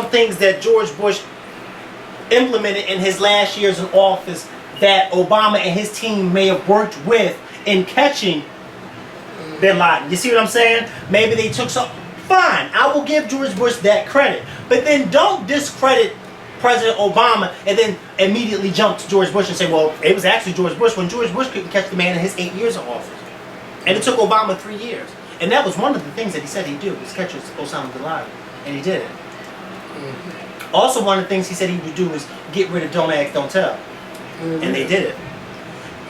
things that George Bush implemented in his last years in office that Obama and his team may have worked with in catching bin Laden. You see what I'm saying? Maybe they took some. Fine, I will give George Bush that credit. But then don't discredit President Obama and then immediately jump to George Bush and say, well, it was actually George Bush, when George Bush couldn't catch the man in his 8 years of office. And it took Obama 3 years. And that was one of the things that he said he'd do, was catch Osama bin Laden. And he did it. Also, one of the things he said he would do was get rid of Don't Ask, Don't Tell. And they did it.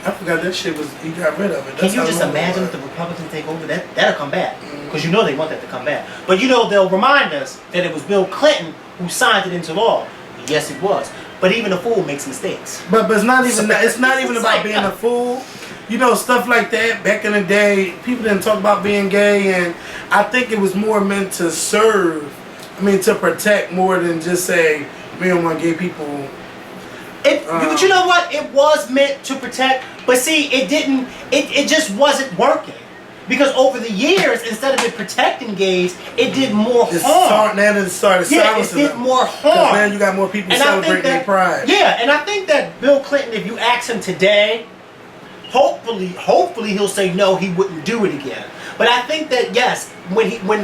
I forgot that shit was, he got rid of it. Can you just imagine if the Republicans take over? That'll come back. Because you know they want that to come back. But you know they'll remind us that it was Bill Clinton who signed it into law. Yes, it was. But even a fool makes mistakes. But it's not even about being a fool. You know, stuff like that, back in the day, people didn't talk about being gay, and I think it was more meant to to protect more than just say, we don't want gay people. But you know what? It was meant to protect, but see, it just wasn't working. Because over the years, instead of it protecting gays, it did more harm. Now it started silencing it did them. more harm. Now you got more people celebrating their pride. Yeah, and I think that Bill Clinton, if you ask him today, hopefully he'll say no, he wouldn't do it again. But I think that yes, when it was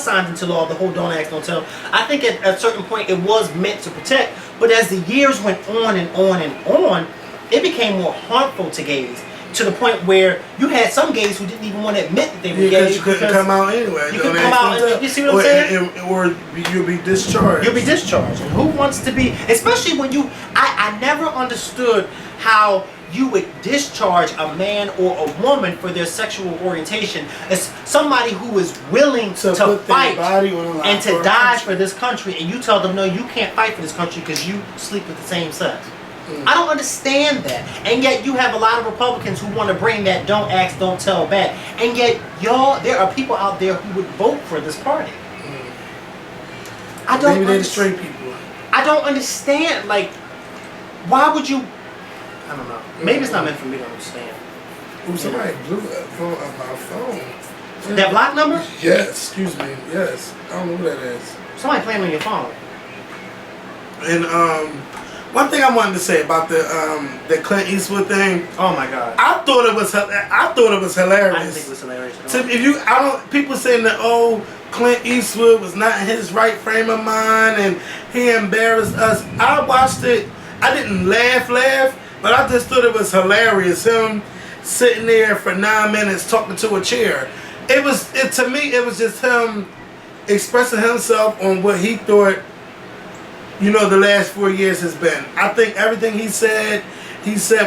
signed into law, the whole don't ask, don't tell. I think at a certain point it was meant to protect. But as the years went on and on and on, it became more harmful to gays. To the point where you had some gays who didn't even want to admit that they were gay. You couldn't come out anyway. You couldn't come out. And, you see what I'm saying? Or you'll be discharged. You'll be discharged. And who wants to be? Especially when you. I never understood how you would discharge a man or a woman for their sexual orientation as somebody who is willing to fight and to die for this country, and you tell them no, you can't fight for this country because you sleep with the same sex. I don't understand that. And yet you have a lot of Republicans who want to bring that don't ask, don't tell back. And yet there are people out there who would vote for this party. Maybe they're the straight people. I don't understand. Like, why would you? I don't know. Maybe it's not meant for me to understand. Ooh, somebody blew up my phone. That block number? Yes, excuse me. Yes. I don't know who that is. Somebody playing on your phone. And one thing I wanted to say about the Clint Eastwood thing. Oh my God! I thought it was hilarious. I didn't think it was hilarious at all. People saying that Clint Eastwood was not in his right frame of mind and he embarrassed us. I watched it. I didn't laugh, but I just thought it was hilarious. Him sitting there for 9 minutes talking to a chair. To me, it was just him expressing himself on what he thought, the last 4 years has been. I think everything he said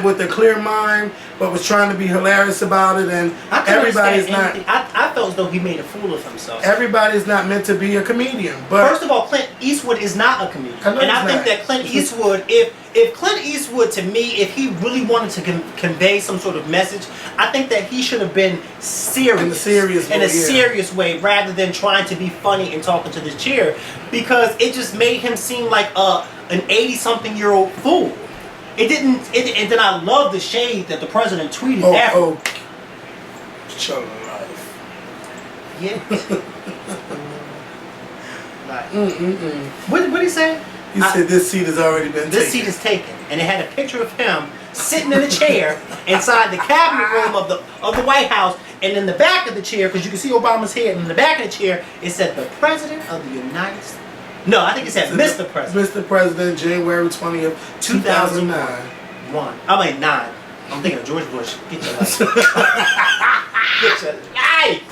with a clear mind, but was trying to be hilarious about it. And everybody's not. I felt as though he made a fool of himself. Everybody's not meant to be a comedian. But first of all, Clint Eastwood is not a comedian, and I think that Clint Eastwood, if Clint Eastwood, to me, if he really wanted to convey some sort of message, I think that he should have been serious in a serious way, rather than trying to be funny and talking to this chair, because it just made him seem like an 80-something-year-old fool. It didn't. And then I love the shade that the president tweeted after. Show of life. Yeah. What did he say? He said this seat has already been taken. This seat is taken, and it had a picture of him sitting in a chair inside the cabinet room of the White House, and in the back of the chair, because you can see Obama's head, and in the back of the chair, it said the President of the United States. No, I think it said Mr. President. Mr. President, January 20th, 2009. 9. I'm thinking of George Bush. Get your life. Get your life.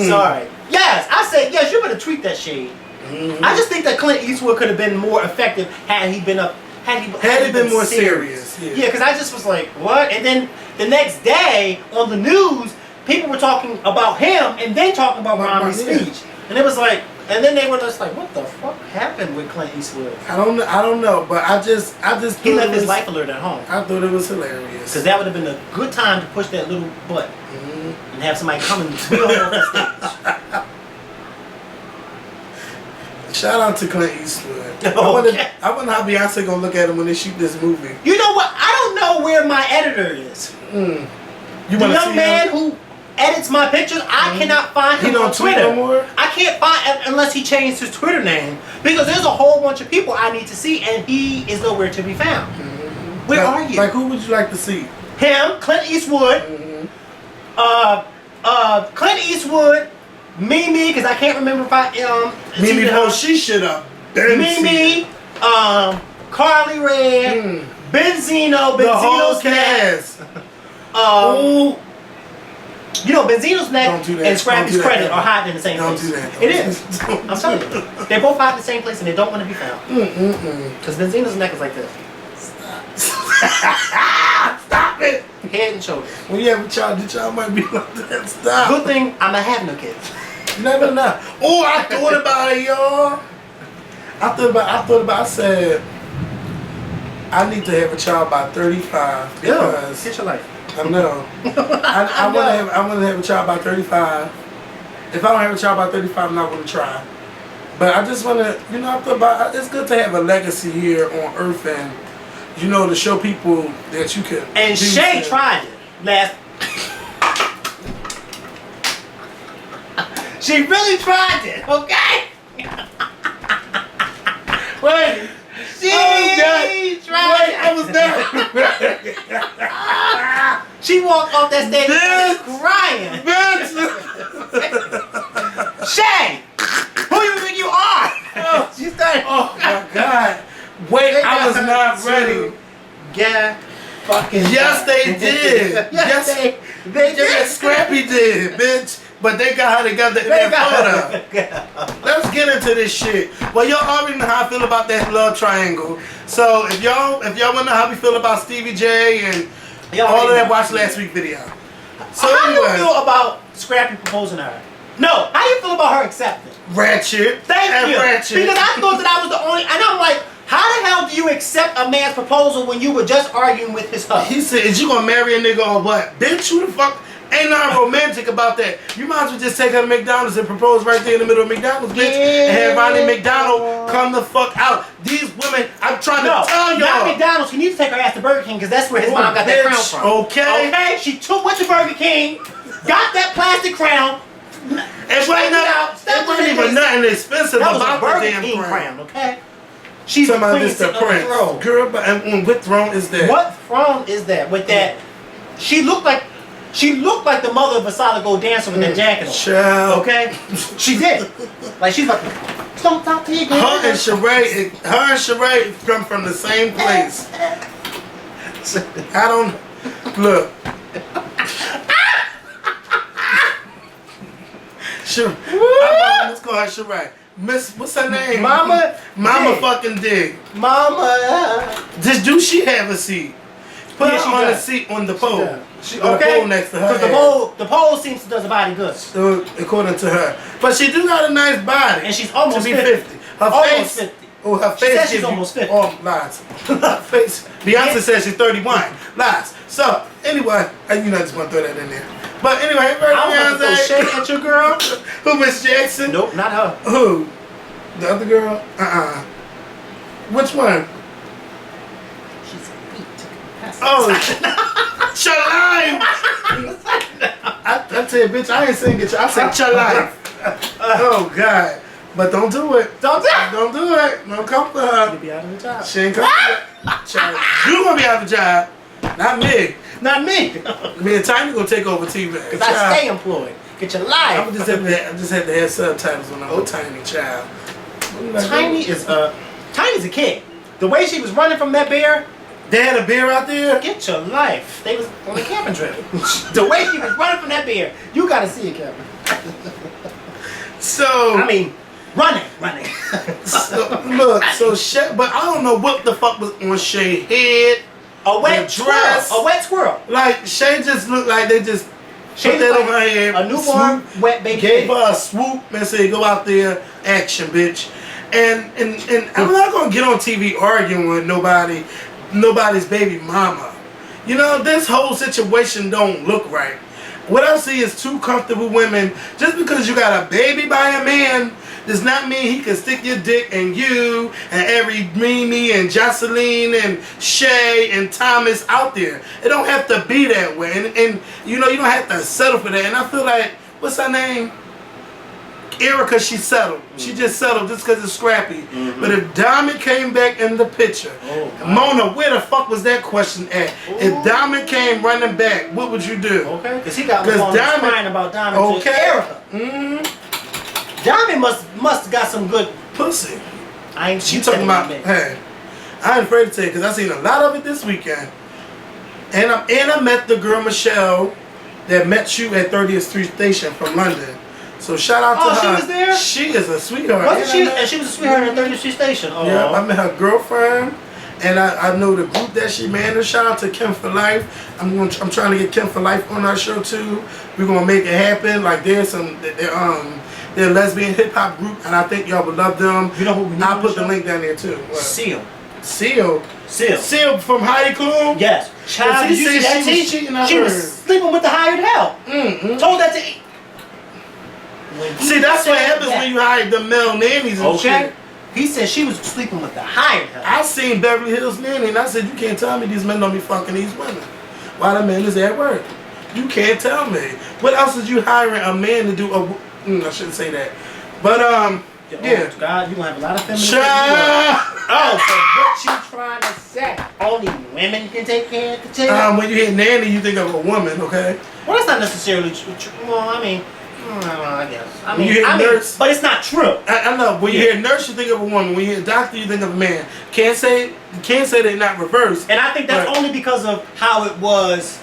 Sorry. Yes, I said yes. You better tweet that shade. I just think that Clint Eastwood could have been more effective had he been more serious. Yeah, because I just was like, what? And then the next day on the news, people were talking about him and then talking about Romney's speech, and it was like. And then they were just like, "What the fuck happened with Clint Eastwood?" I don't know, but I just he left his life alert at home. I thought it was hilarious because that would have been a good time to push that little butt and have somebody come and tweet on the stage. Shout out to Clint Eastwood. Okay. I wonder how Beyonce gonna look at him when they shoot this movie. You know what? I don't know where my editor is. You the young man who edits my pictures, I cannot find him on Twitter. No more? I can't find unless he changed his Twitter name, because there's a whole bunch of people I need to see, and he is nowhere to be found. Where are you? Like, who would you like to see? Him, Clint Eastwood, Clint Eastwood, Mimi, because I can't remember if I Mimi, she should have been Mimi, Carly Red, Benzino's cast. Benzino's neck and Scrappy's credit are hiding in the same place. Don't do that. It is. I'm telling you. They both hide in the same place and they don't want to be found. Because Benzino's neck is like this. Stop it. Head and shoulders. When you have a child, the child might be like that. Stop. Good thing I'm not having no kids. You never know. Oh, I thought about it, y'all. I said, I need to have a child by 35 because get your life. I know. I want to have a child by 35. If I don't have a child by 35, I'm not going to try. But I just want to, I thought about it's good to have a legacy here on Earth and, to show people that you can. And Shay tried it last. She really tried it, okay? Wait. She tried it. I was done. She walked off that stage Bitch. crying. Bitch! Shay, who you think you are? She started. Oh my God. Wait, They I was got not to ready. Get fucking. Yes, done. they did. Yes, they did. Yes, Scrappy did, bitch. But they got her together in that photo. Let's get into this shit. Well, y'all already know how I feel about that love triangle. So if y'all want to know how we feel about Stevie J and all of that, watch last week's video. So how do you anyway, feel about Scrappy proposing to her? No, how do you feel about her accepting? ratchet. Thank and you. Ratchet. Because I thought that I was the only, and I'm like, how the hell do you accept a man's proposal when you were just arguing with his husband? He said, "Is you gonna marry a nigga or what? Bitch, who the fuck? Ain't nothing romantic about that. You might as well just take her to McDonald's and propose right there in the middle of McDonald's, bitch, and have Ronnie McDonald come the fuck out. These women, I'm trying to tell y'all. Not McDonald's. He needs to take her ass to Burger King because that's where his mom got that crown from. Okay. Okay. She went to Burger King, got that plastic crown. It wasn't even nothing expensive That was about a Burger the damn King crown. crown. Okay. She's Talking about queen this the sitting on the prince. throne. Girl, but and what throne is that? What throne is that? With that, she looked like the mother of Lozada go dancing with that jacket on. Child. Okay, she did. Like she's like, don't talk to you. Her and Sheree come from the same place. I don't look. Let's call her Sheree. Miss, what's her name? Mama Dig. fucking Dig. Mama. Do she have a seat? Put Yeah, her she on does. the seat on the pole. She, On the okay. pole next to her. Because the pole seems to does the body good. So, according to her, but she do got a nice body. And she's almost to be 50. 50. Her Almost face. 50. Oh, her She face. said she's gives you almost 50. Oh, lies. Her face. Beyonce says she's 31. Lies. So anyway, I just want to throw that in there. But anyway, I was about to throw shade at your girl. Who, Miss Jackson? Nope, not her. Who? The other girl? Which one? She's beat. Oh, Chaline. I tell you, bitch, I ain't saying get you. I said Chaline. Oh God. But don't do it. Don't do it. Don't do it. Don't come for her. You'll be out of the job. She ain't coming for her. You gonna be out of the job. Not me. Not me. Me and Tiny gonna take over TV. Because I stay employed. Get your life. I just have to have subtitles when I'm a tiny child. Tiny's a kid. The way she was running from that bear, They had a bear out there? get your life. They was on a camping trip. The way she was running from that bear, you gotta see it, Kevin. So I mean, running. But I don't know what the fuck was on Shay's head. A wet dress. squirrel. A wet squirrel. Like Shay just looked like they just She put that looked on her head. A newborn wet baby. Gave her a swoop and said, "Go out there, action, bitch." And I'm not gonna get on TV arguing with nobody's baby mama. You know, this whole situation don't look right. What I see is two comfortable women. Just because you got a baby by a man does not mean he can stick your dick in you and every Mimi and Jocelyn and Shay and Thomas out there. It don't have to be that way. And you know, you don't have to settle for that. And I feel like, what's her name? Erica, she settled. She just settled just because it's scrappy. But if Diamond came back in the picture, Mona, where the fuck was that question at? If Diamond came running back, what would you do? Okay, because he got crying about Diamond to Erica. Diamond must have got some good pussy. I ain't She talking about, hey, I ain't afraid to tell you because I seen a lot of it this weekend. And I met the girl Michelle that met you at 30th Street Station from London. So shout out to her. She was there? She is a sweetheart. Wasn't she? And she was a sweetheart at 30th Street Station. Oh. Yeah, I met her girlfriend, and I know the group that she managed. Shout out to Kim for Life. I'm trying to get Kim for Life on our show too. We're gonna make it happen. Like they're a lesbian hip hop group, and I think y'all would love them. You know who we need? I'll put the link down there too. What? Seal from Heidi Klum. Yes. Child, did you see that? She was cheating on She her. was sleeping with the hired help. Told that to. See, that's what happens when you hire the male nannies and shit. He said she was sleeping with the hired help. I seen Beverly Hills Nanny and I said, you can't tell me these men don't be fucking these women. While the man is at work. You can't tell me. What else is you hiring a man to do? I shouldn't say that. But, yeah. God, you gonna have a lot of feminists. So what you trying to say? Only women can take care of the child. When you hear nanny, you think of a woman, okay? Well, that's not necessarily true. Well, I mean, I guess. When you hear nurse, but it's not true. I know. When you hear nurse, you think of a woman. When you hear doctor, you think of a man. You can't say they're not reversed. And I think that's only because of how it was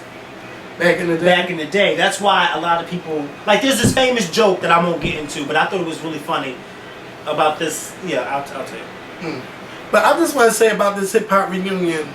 back in the day. Back in the day. That's why a lot of people like. There's this famous joke that I won't get into, but I thought it was really funny about this. Yeah, I'll tell you. But I just want to say about this hip hop reunion.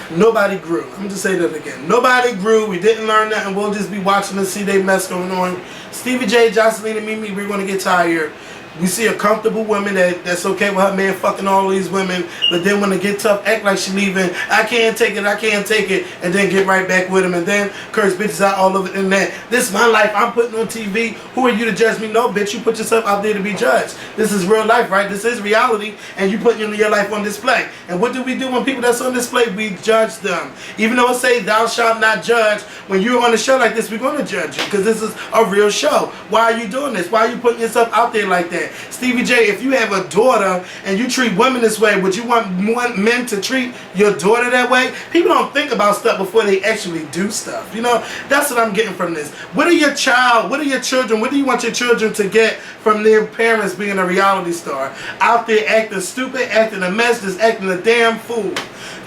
Nobody grew. I'm just say that again. Nobody grew. We didn't learn nothing. We'll just be watching and see they mess going on. Stevie J, Jocelyn, and Mimi, we're going to get tired. We see a comfortable woman that's okay with her man fucking all these women, but then when it get tough, act like she leaving. I can't take it, and then get right back with him, and then curse bitches out all over the internet. This is my life. I'm putting on TV. Who are you to judge me? No, bitch. You put yourself out there to be judged. This is real life, right? This is reality, and you putting your life on display. And what do we do when people that's on display? We judge them. Even though it say thou shalt not judge, when you're on a show like this, we're going to judge you because this is a real show. Why are you doing this? Why are you putting yourself out there like that? Stevie J, if you have a daughter and you treat women this way, would you want men to treat your daughter that way? People don't think about stuff before they actually do stuff. You know, that's what I'm getting from this. What are your children, what do you want your children to get from their parents being a reality star? Out there acting stupid, acting a mess, just acting a damn fool.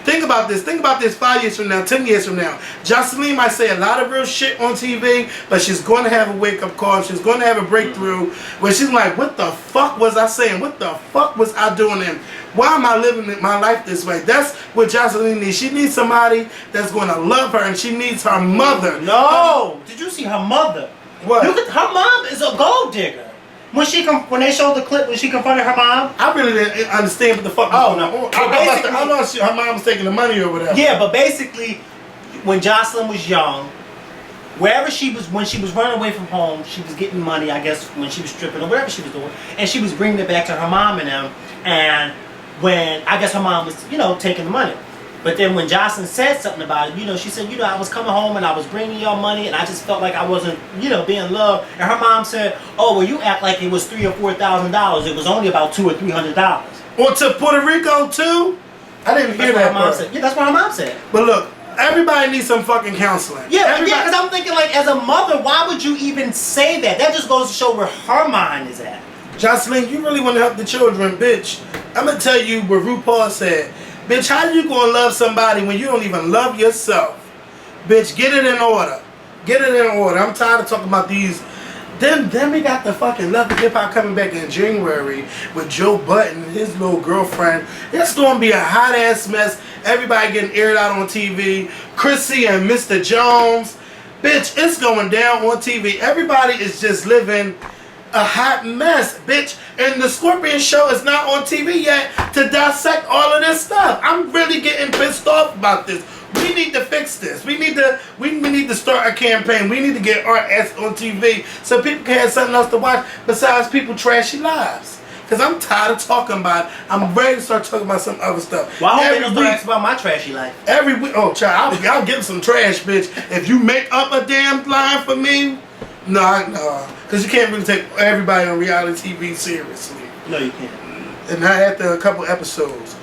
Think about this. Think about this 5 years from now, 10 years from now. Jocelyn might say a lot of real shit on TV, but she's going to have a wake-up call. She's going to have a breakthrough where she's like, what the fuck was I saying? What the fuck was I doing? And why am I living my life this way? That's what Jocelyn needs. She needs somebody that's going to love her, and she needs her mother. No! Did you see her mother? What? Her mom is a gold digger. When they showed the clip when she confronted her mom, I really didn't understand what the fuck was going on. I know her mom was taking the money or whatever. Yeah, but basically, when Jocelyn was young, wherever she was, when she was running away from home, she was getting money, I guess, when she was stripping or whatever she was doing, and she was bringing it back to her mom and them. And when I guess her mom was, taking the money. But then when Jocelyn said something about it, she said, I was coming home and I was bringing y'all money and I just felt like I wasn't, being loved. And her mom said, oh, well, you act like it was $3,000 or $4,000. It was only about $200 or $300. Or to Puerto Rico too? I didn't hear that part. Yeah, that's what her mom said. But look, everybody needs some fucking counseling. Yeah, because I'm thinking like, as a mother, why would you even say that? That just goes to show where her mind is at. Jocelyn, you really want to help the children, bitch. I'm going to tell you what RuPaul said. Bitch, how you gonna love somebody when you don't even love yourself? Bitch, get it in order. Get it in order. I'm tired of talking about these. Then we got the fucking Love and Hip Hop coming back in January with Joe Budden, his little girlfriend. It's gonna be a hot ass mess. Everybody getting aired out on TV. Chrissy and Mr. Jones. Bitch, it's going down on TV. Everybody is just living a hot mess, bitch. And the Scorpion show is not on TV yet to dissect all of this stuff. I'm really getting pissed off about this. We need to fix this. We need to start a campaign. We need to get our ass on TV so people can have something else to watch besides people trashy lives. Because I'm tired of talking about it. I'm ready to start talking about some other stuff. Well, I hope they don't ask about my trashy life. Every week, oh, child, I'll get some trash, bitch. If you make up a damn line for me, no. Because you can't really take everybody on reality TV seriously. No, you can't. And not after a couple episodes.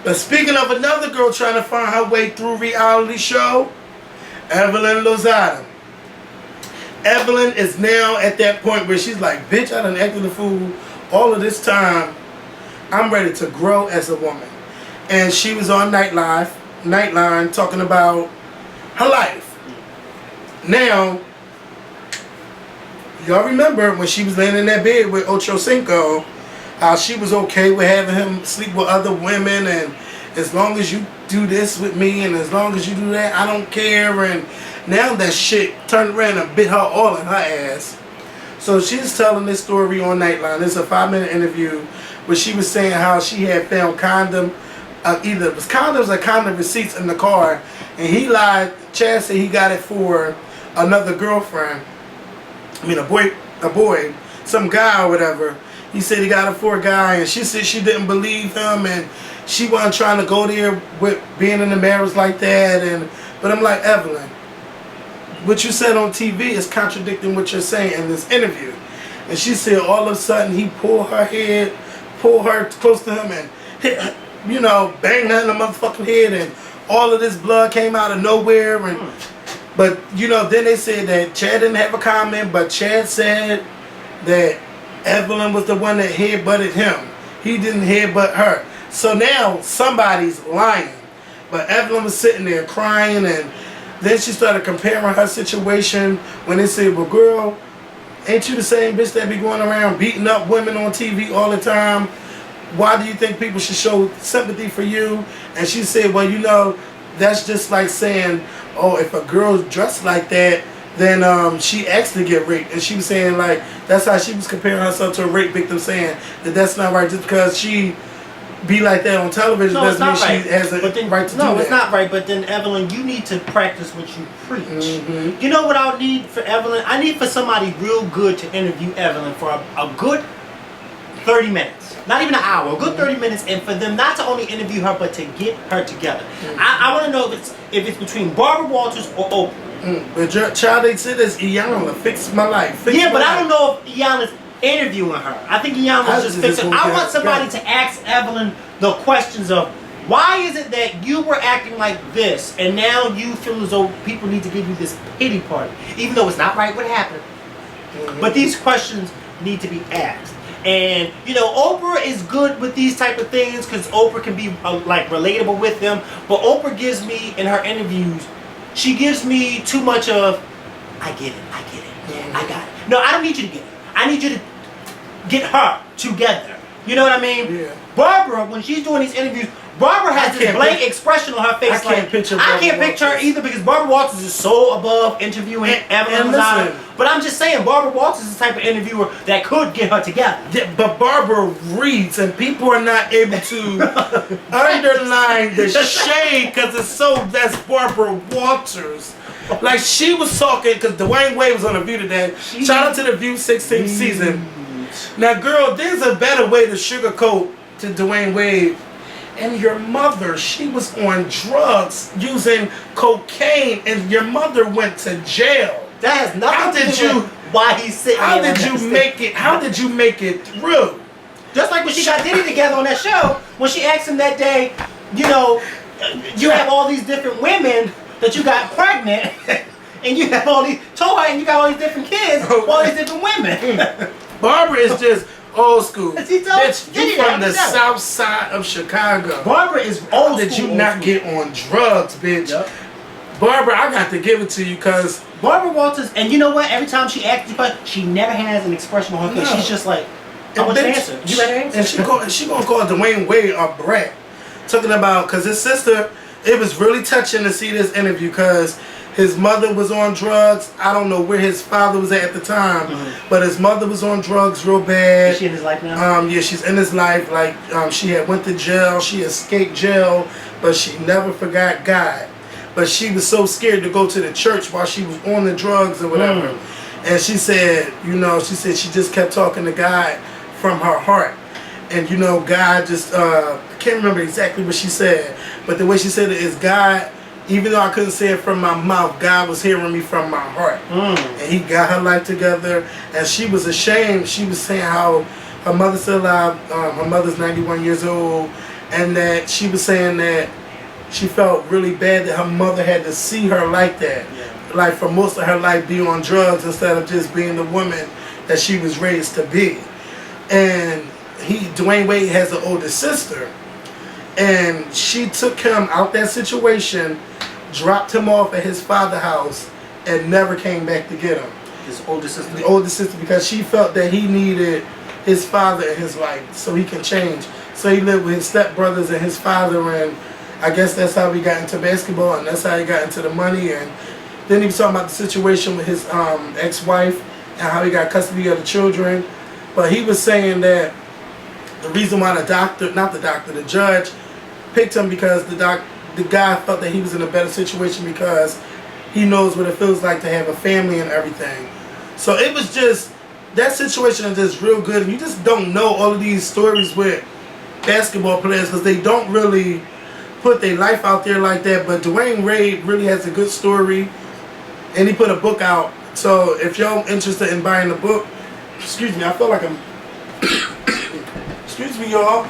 But speaking of another girl trying to find her way through reality show, Evelyn Lozada. Evelyn is now at that point where she's like, bitch, I done acted a fool all of this time. I'm ready to grow as a woman. And she was on Nightline talking about her life. Now, y'all remember when she was laying in that bed with Ocho Cinco, how she was okay with having him sleep with other women, and as long as you do this with me and as long as you do that, I don't care. And now that shit turned around and bit her all in her ass. So she's telling this story on Nightline. It's a 5-minute interview where she was saying how she had found either it was condoms or condom receipts in the car, and he lied. Chad said he got it for another girlfriend. I mean, a boy, some guy or whatever. He said he got it for a guy, and she said she didn't believe him, and she wasn't trying to go there with being in a marriage like that. But I'm like, Evelyn, what you said on TV is contradicting what you're saying in this interview. And she said all of a sudden he pulled her head, pulled her close to him, and banged her in the motherfucking head, and all of this blood came out of nowhere. And but then they said that Chad didn't have a comment, but Chad said that Evelyn was the one that headbutted him. He didn't headbutt her. So now somebody's lying. But Evelyn was sitting there crying, and then she started comparing her situation when they said, well, girl, ain't you the same bitch that be going around beating up women on TV all the time? Why do you think people should show sympathy for you? And she said, well, that's just like saying, oh, if a girl's dressed like that, then she asked to get raped. And she was saying, like, that's how she was comparing herself to a rape victim, saying that that's not right. Just because she be like that on television doesn't mean she has a right to do that. No, it's not right. But then, Evelyn, you need to practice what you preach. You know what I need for Evelyn? I need for somebody real good to interview Evelyn for a good 30 minutes. Not even an hour, a good 30 minutes, and for them not to only interview her, but to get her together. I want to know if it's between Barbara Walters or Oprah. But your child, they said this, Iyanla, fix my life. But I don't know if Iyanla's interviewing her. I think Iyanla's just fixing. I want somebody to ask Evelyn the questions of, why is it that you were acting like this, and now you feel as though people need to give you this pity party, even though it's not right what happened. But these questions need to be asked. And Oprah is good with these type of things because Oprah can be like relatable with them. But Oprah gives me, in her interviews, she gives me too much of, I get it, yeah, I got it. No, I don't need you to get it. I need you to get her together. You know what I mean? Yeah. Barbara, when she's doing these interviews, Barbara has this blank expression on her face. I can't picture her either because Barbara Walters is so above interviewing Evelyn Lozada. But I'm just saying, Barbara Walters is the type of interviewer that could get her together. Yeah, but Barbara reads, and people are not able to underline the shade because that's Barbara Walters. Like she was talking, because Dwyane Wade was on The View today. Shout out to The View 16th season. Now, girl, there's a better way to sugarcoat to Dwyane Wade. And your mother, she was on drugs using cocaine, and your mother went to jail. That has nothing to do with why he's sitting How there. did you make it through? Just like when she got Diddy together on that show, when she asked him that day, you have all these different women that you got pregnant, and you have all these you got all these different kids, all these different women. Barbara is just old school. Bitch, you from the south side of Chicago. Barbara is old How did you not get on drugs, bitch? Yep. Barbara, I got to give it to you because Barbara Walters, and you know what? Every time she asks you a question, she never has an expression on her face. She's just like, I want to answer. You ready to answer? And she gonna call Dwyane Wade a brat. Talking about, because his sister, it was really touching to see this interview because his mother was on drugs. I don't know where his father was at the time, but his mother was on drugs real bad. Is she in his life now? Yeah, she's in his life. Like, she had went to jail. She escaped jail, but she never forgot God. But she was so scared to go to the church while she was on the drugs or whatever. And she said, she just kept talking to God from her heart. And God just, I can't remember exactly what she said, but the way she said it is, God, even though I couldn't say it from my mouth, God was hearing me from my heart. And he got her life together, and she was ashamed. She was saying how her mother's still alive, her mother's 91 years old, and that she was saying that she felt really bad that her mother had to see her like that. Like for most of her life be on drugs instead of just being the woman that she was raised to be. And Dwyane Wade has an older sister, and she took him out that situation, dropped him off at his father's house, and never came back to get him. His older sister? The older sister, because she felt that he needed his father in his life so he can change. So he lived with his stepbrothers and his father, and I guess that's how he got into basketball, and that's how he got into the money. And then he was talking about the situation with his ex-wife and how he got custody of the children. But he was saying that the reason why the judge picked him because the guy felt that he was in a better situation because he knows what it feels like to have a family and everything. So it was just, that situation is just real good. And you just don't know all of these stories with basketball players because they don't really put their life out there like that. But Dwyane Wade really has a good story, and he put a book out. So if y'all interested in buying the book, excuse me, I feel like I'm excuse me, y'all.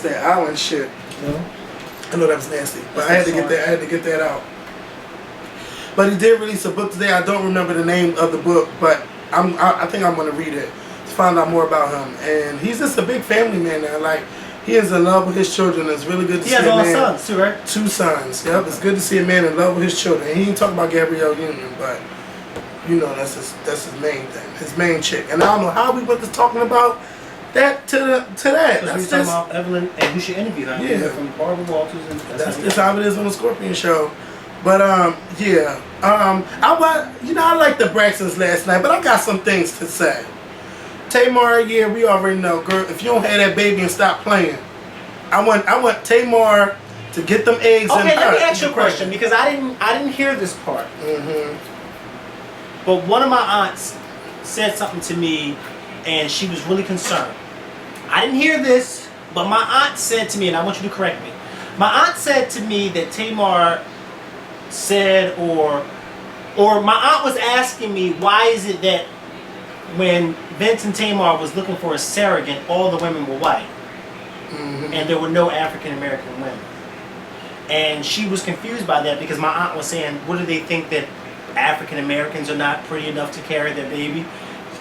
that island shit. No. I know that was nasty, but That's I had to that get that. I had to get that out. But he did release a book today. I don't remember the name of the book, but I think I'm gonna read it to find out more about him. And he's just a big family man now. Like he is in love with his children. It's really good to see a man. He has all sons too, right? 2 sons. Yep, it's good to see a man in love with his children. He ain't talking about Gabrielle Union, but you know that's his main thing, his main chick. And I don't know how we went to talking about that to that. Because we were talking about Evelyn, and we should interview her. Yeah. From Barbara Walters, and That's just how it is on the Scorpion show. But yeah, I liked the Braxtons last night, but I got some things to say. Tamar, yeah, we already know, girl. If you don't have that baby and stop playing, I want Tamar to get them eggs. Okay, let me ask you a question because I didn't hear this part. Mm-hmm. But one of my aunts said something to me, and she was really concerned. I didn't hear this, but my aunt said to me, and I want you to correct me. My aunt said to me that Tamar said, or my aunt was asking me, why is it that when Vince and Tamar was looking for a surrogate, all the women were white, and there were no African American women. And she was confused by that because my aunt was saying, what do they think that African Americans are not pretty enough to carry their baby?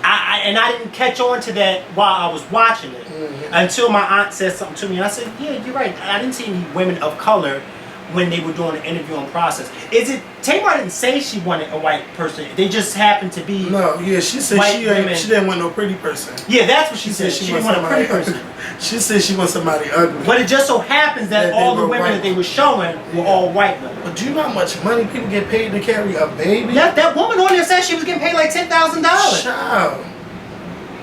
And I didn't catch on to that while I was watching it until my aunt said something to me. And I said, yeah, you're right. I didn't see any women of color when they were doing the interviewing process. Tamar didn't say she wanted a white person. They just happened to be she said she didn't want no pretty person. Yeah, that's what she said. She didn't want a pretty person. She said she wants somebody ugly. But it just so happens that all the women that they were showing were all white women. But do you know how much money people get paid to carry a baby? That woman on there said she was getting paid like $10,000. Child.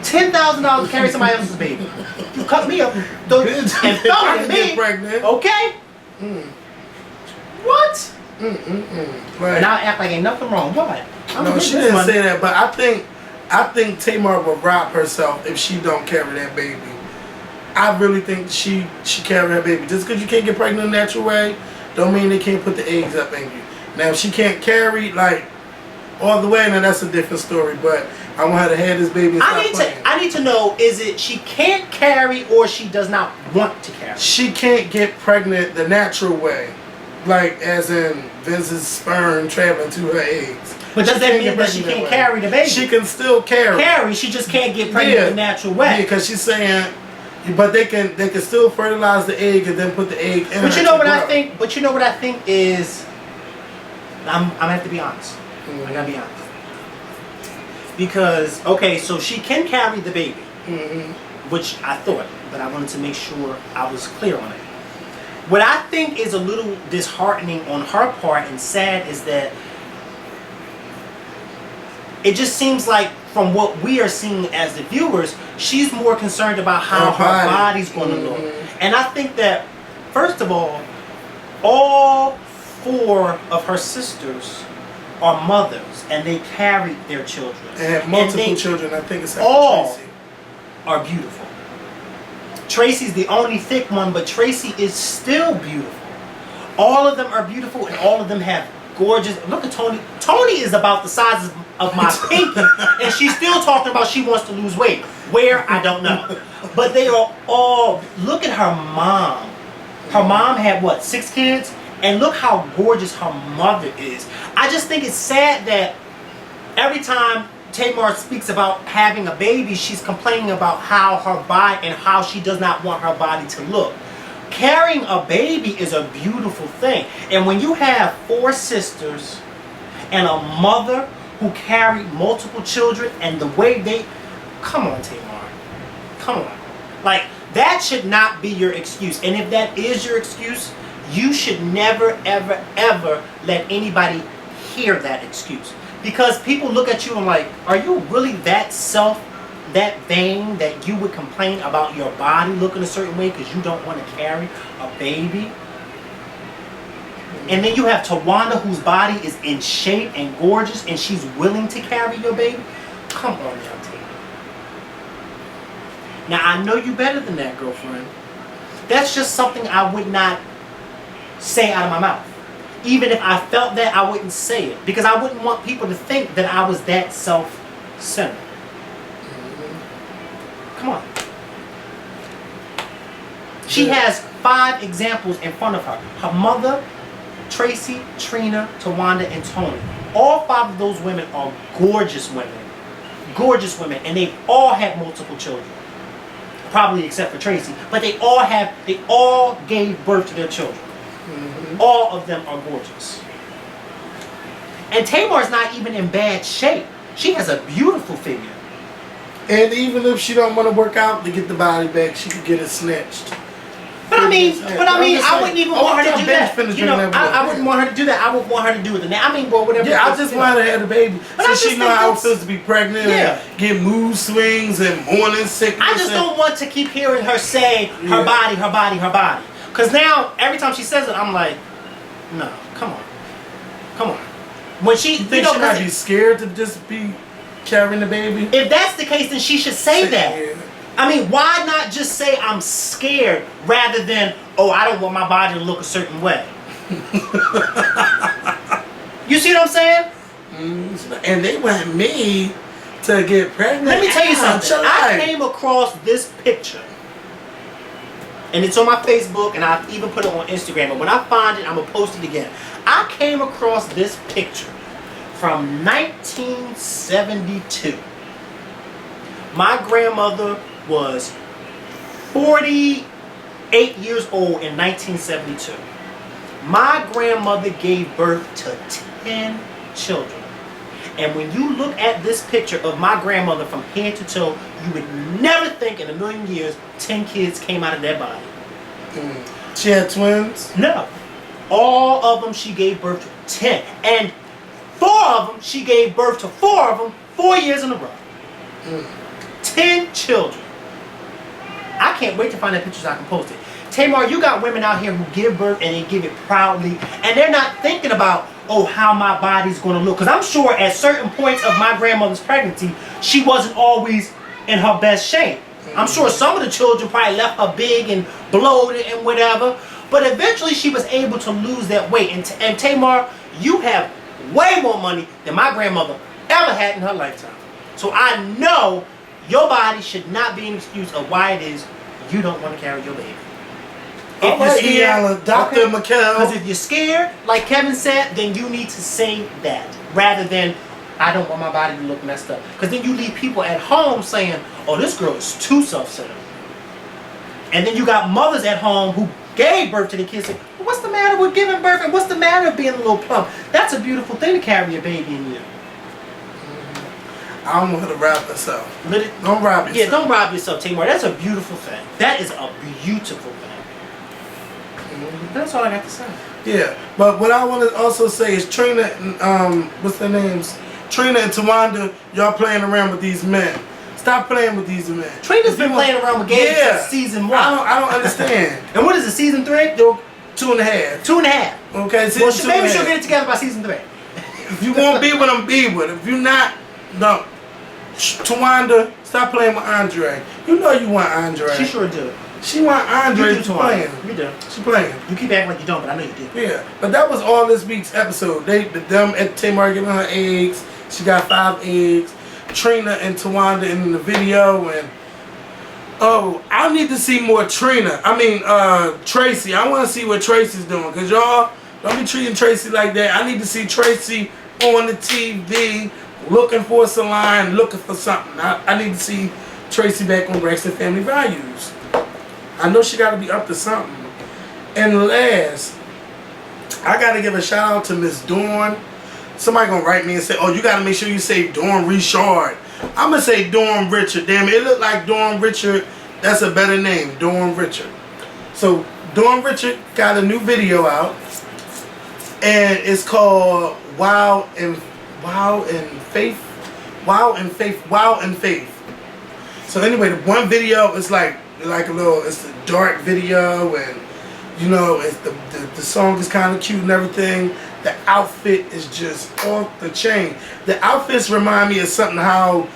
$10,000 to carry somebody else's baby. You cut me up and throw it at me. Get pregnant. Okay? What? Right. And I act like ain't nothing wrong. What? No, she didn't say that, but I think Tamar will rob herself if she don't carry that baby. I really think she carry that baby. Just because you can't get pregnant the natural way, don't mean they can't put the eggs up in you. Now, if she can't carry like all the way, then that's a different story. But I want her to have this baby. And I need to know: is it she can't carry or she does not want to carry? She can't get pregnant the natural way, like as in Vince's sperm traveling to her eggs. But does that mean that she can't carry the baby? She can still carry. She just can't get pregnant the natural way. Yeah, because she's saying, but they can still fertilize the egg and then put the egg in. But you know what I think? But you know what I think is, I'm gonna have to be honest. I gotta be honest. Because okay, so she can carry the baby, which I thought, but I wanted to make sure I was clear on it. What I think is a little disheartening on her part and sad is that it just seems like from what we are seeing as the viewers, she's more concerned about how her body's going to look. And I think that, first of all 4 of her sisters are mothers and they carried their children. And have multiple children, I think it's all Tracy. Are beautiful. Tracy's the only thick one, but Tracy is still beautiful. All of them are beautiful and all of them have gorgeous. Look at Tony. Tony is about the size of my pinky, and she's still talking about she wants to lose weight. Where? I don't know. But they are all. Look at her mom. Her mom had what, 6 kids? And look how gorgeous her mother is. I just think it's sad that every time Tamar speaks about having a baby, she's complaining about how her body and how she does not want her body to look. Carrying a baby is a beautiful thing. And when you have 4 sisters and a mother who carry multiple children and the way they... Come on, Tamar. Come on. Like, that should not be your excuse. And if that is your excuse, you should never, ever, ever let anybody hear that excuse. Because people look at you and like, are you really that vain that you would complain about your body looking a certain way because you don't want to carry a baby? And then you have Tawanda, whose body is in shape and gorgeous and she's willing to carry your baby? Come on now, Taylor. Now, I know you better than that, girlfriend. That's just something I would not say out of my mouth. Even if I felt that, I wouldn't say it. Because I wouldn't want people to think that I was that self-centered. Come on. She has 5 examples in front of her. Her mother, Tracy, Trina, Tawanda, and Tony. All 5 of those women are gorgeous women. Gorgeous women. And they've all had multiple children. Probably except for Tracy. But they all gave birth to their children. Mm-hmm. All of them are gorgeous. And Tamar's not even in bad shape. She has a beautiful figure. And even if she don't want to work out to get the body back, she could get it snatched. But I mean, I wouldn't even want her to do that. You know, I wouldn't want her to do that. I would want her to do it. I mean, well, whatever. Yeah, I just want her to have a baby, so she know how it feels to be pregnant. Yeah. And get mood swings and morning sickness. I just don't want to keep hearing her say her body, her body, her body. Because now every time she says it, I'm like, no, come on. When she, you think she might be scared to just be carrying the baby? If that's the case, then she should say that. Yeah. I mean, why not just say I'm scared rather than, oh, I don't want my body to look a certain way? You see what I'm saying? And they want me to get pregnant. Let me tell you something. I came across this picture. And it's on my Facebook, and I've even put it on Instagram. And when I find it, I'm going to post it again. I came across this picture from 1972. My grandmother was 48 years old in 1972. My grandmother gave birth to 10 children. And when you look at this picture of my grandmother from head to toe, you would never think in a million years 10 kids came out of that body. She had twins? No. All of them she gave birth to 10. And 4 of them she gave birth to 4 of them 4 years in a row. 10 children. I can't wait to find that picture so I can post it. Tamar, you got women out here who give birth and they give it proudly. And they're not thinking about, oh, how my body's going to look. Because I'm sure at certain points of my grandmother's pregnancy, she wasn't always in her best shape. I'm sure some of the children probably left her big and bloated and whatever. But eventually she was able to lose that weight. And Tamar, you have way more money than my grandmother ever had in her lifetime. So I know your body should not be an excuse of why it is you don't want to carry your baby. If you're scared, Dr. McKell. Because if you're scared, like Kevin said, then you need to say that rather than, I don't want my body to look messed up. Because then you leave people at home saying, oh, this girl is too self-centered. And then you got mothers at home who gave birth to the kids saying, well, what's the matter with giving birth and what's the matter with being a little plump? That's a beautiful thing to carry a baby in you. I don't want her to rob herself. Don't rob yourself. Yeah, don't rob yourself, Tamar. That's a beautiful thing. That is a beautiful thing. That's all I got to say. Yeah, but what I want to also say is Trina and, what's their names? Trina and Tawanda, y'all playing around with these men. Stop playing with these men. Trina's been playing around with games since season 1. I don't understand. And what is it, season 3? 2.5. 2.5. Okay, season well, 2.5. maybe she'll get it together by season 3. If you want to be with them, be with them. If you're not, no. Tawanda, stop playing with Andre. You know you want Andre. She sure do. She want Andre to playing. You do. She playing. You keep acting like you don't, but I know you do. Yeah, but that was all this week's episode. Them and Tamar giving her eggs. She got 5 eggs. Trina and Tawanda in the video, and oh, I need to see more Trina. I mean, Tracy. I want to see what Tracy's doing, cause y'all don't be treating Tracy like that. I need to see Tracy on the TV looking for a salon, looking for something. I need to see Tracy back on Braxton Family Values. I know she got to be up to something. And last, I got to give a shout out to Miss Dawn. Somebody going to write me and say, oh, you got to make sure you say Dawn Richard. I'm going to say Dawn Richard. Damn it, it looked like Dawn Richard. That's a better name, Dawn Richard. So, Dawn Richard got a new video out. And it's called Wow and Faith. So anyway, the one video is like a little, it's a dark video, and you know, it's the song is kind of cute and everything. The outfit is just off the chain. The outfits remind me of something how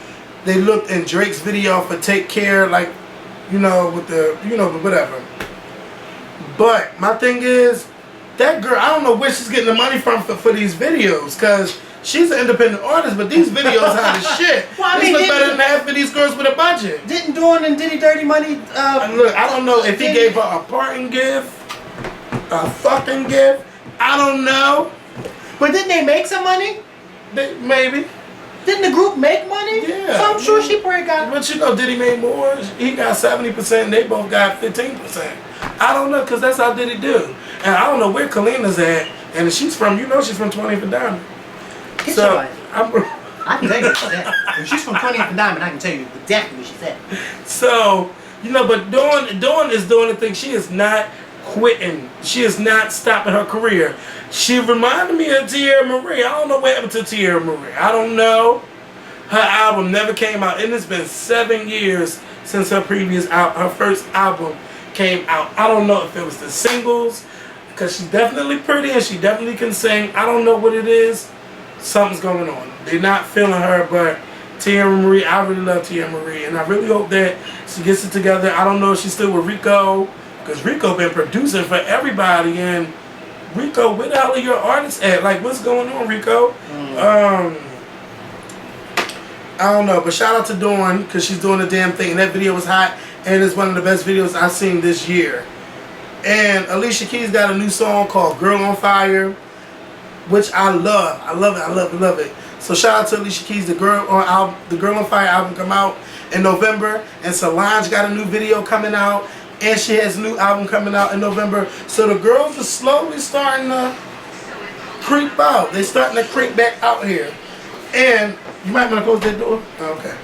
they looked in Drake's video for Take Care, like, you know, with the, you know, whatever. But my thing is, that girl, I don't know where she's getting the money from for these videos, because She's an independent artist, but these videos hot as shit. Well, I These mean, look better than half of these girls with a budget. Didn't Dawn and Diddy Dirty Money? Look, I don't know if he gave her a parting gift, a fucking gift. I don't know. But didn't they make some money? Maybe. Didn't the group make money? Yeah. So I'm sure she probably got. But you know, Diddy made more. He got 70%, and they both got 15%. I don't know, because that's how Diddy do. And I don't know where Kalina's at. And she's from, you know, she's from 20th and Diamond. Get So, your ass. I can tell you where she's at. If she's from 20th and Diamond, I can tell you exactly where she's at. So, you know, but Dawn is doing the thing. She is not quitting. She is not stopping her career. She reminded me of Tierra Marie. I don't know what happened to Tierra Marie. I don't know. Her album never came out, and it's been 7 years since her first album came out. I don't know if it was the singles, because she's definitely pretty and she definitely can sing. I don't know what it is. Something's going on. They're not feeling her, but Tierra Marie, I really love Tierra Marie, and I really hope that she gets it together. I don't know if she's still with Rico, because Rico been producing for everybody, and Rico, where the hell are your artists at? Like, what's going on, Rico? I don't know, but shout out to Dawn, because she's doing the damn thing, and that video was hot, and it's one of the best videos I've seen this year. And Alicia Keys got a new song called Girl on Fire, which I love. I love it, I love it, love it. So shout out to Alicia Keys. The Girl on Fire album come out in November, and Solange got a new video coming out, and she has a new album coming out in November. So the girls are slowly starting to creep out. They're starting to creep back out here. And you might want to close that door. Okay.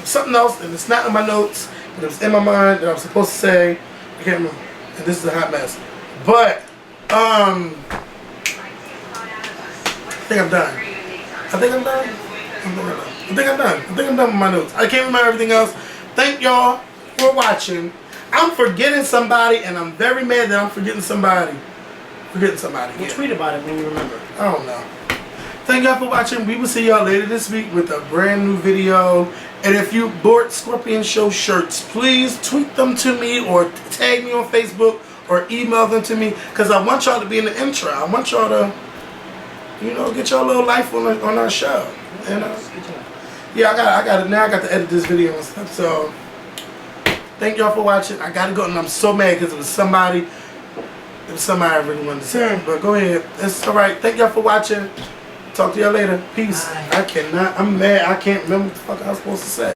Something else, and it's not in my notes, but it was in my mind that I was supposed to say. I can't remember. And this is a hot mess. But I think I'm done. I think I'm done. I think I'm done with my notes. I can't remember everything else. Thank y'all for watching. I'm forgetting somebody, and I'm very mad that I'm forgetting somebody. We'll tweet about it when you remember. I don't know. Thank y'all for watching. We will see y'all later this week with a brand new video. And if you bought Scorpion Show shirts, please tweet them to me or tag me on Facebook or email them to me, because I want y'all to be in the intro. I want y'all to, you know, get y'all little life on our show. And yeah, I got it now. I got to edit this video and stuff. So thank y'all for watching. I gotta go, and I'm so mad because it was somebody I really wanted to say. But go ahead. It's alright. Thank y'all for watching. Talk to y'all later. Peace. Bye. I'm mad. I can't remember what the fuck I was supposed to say.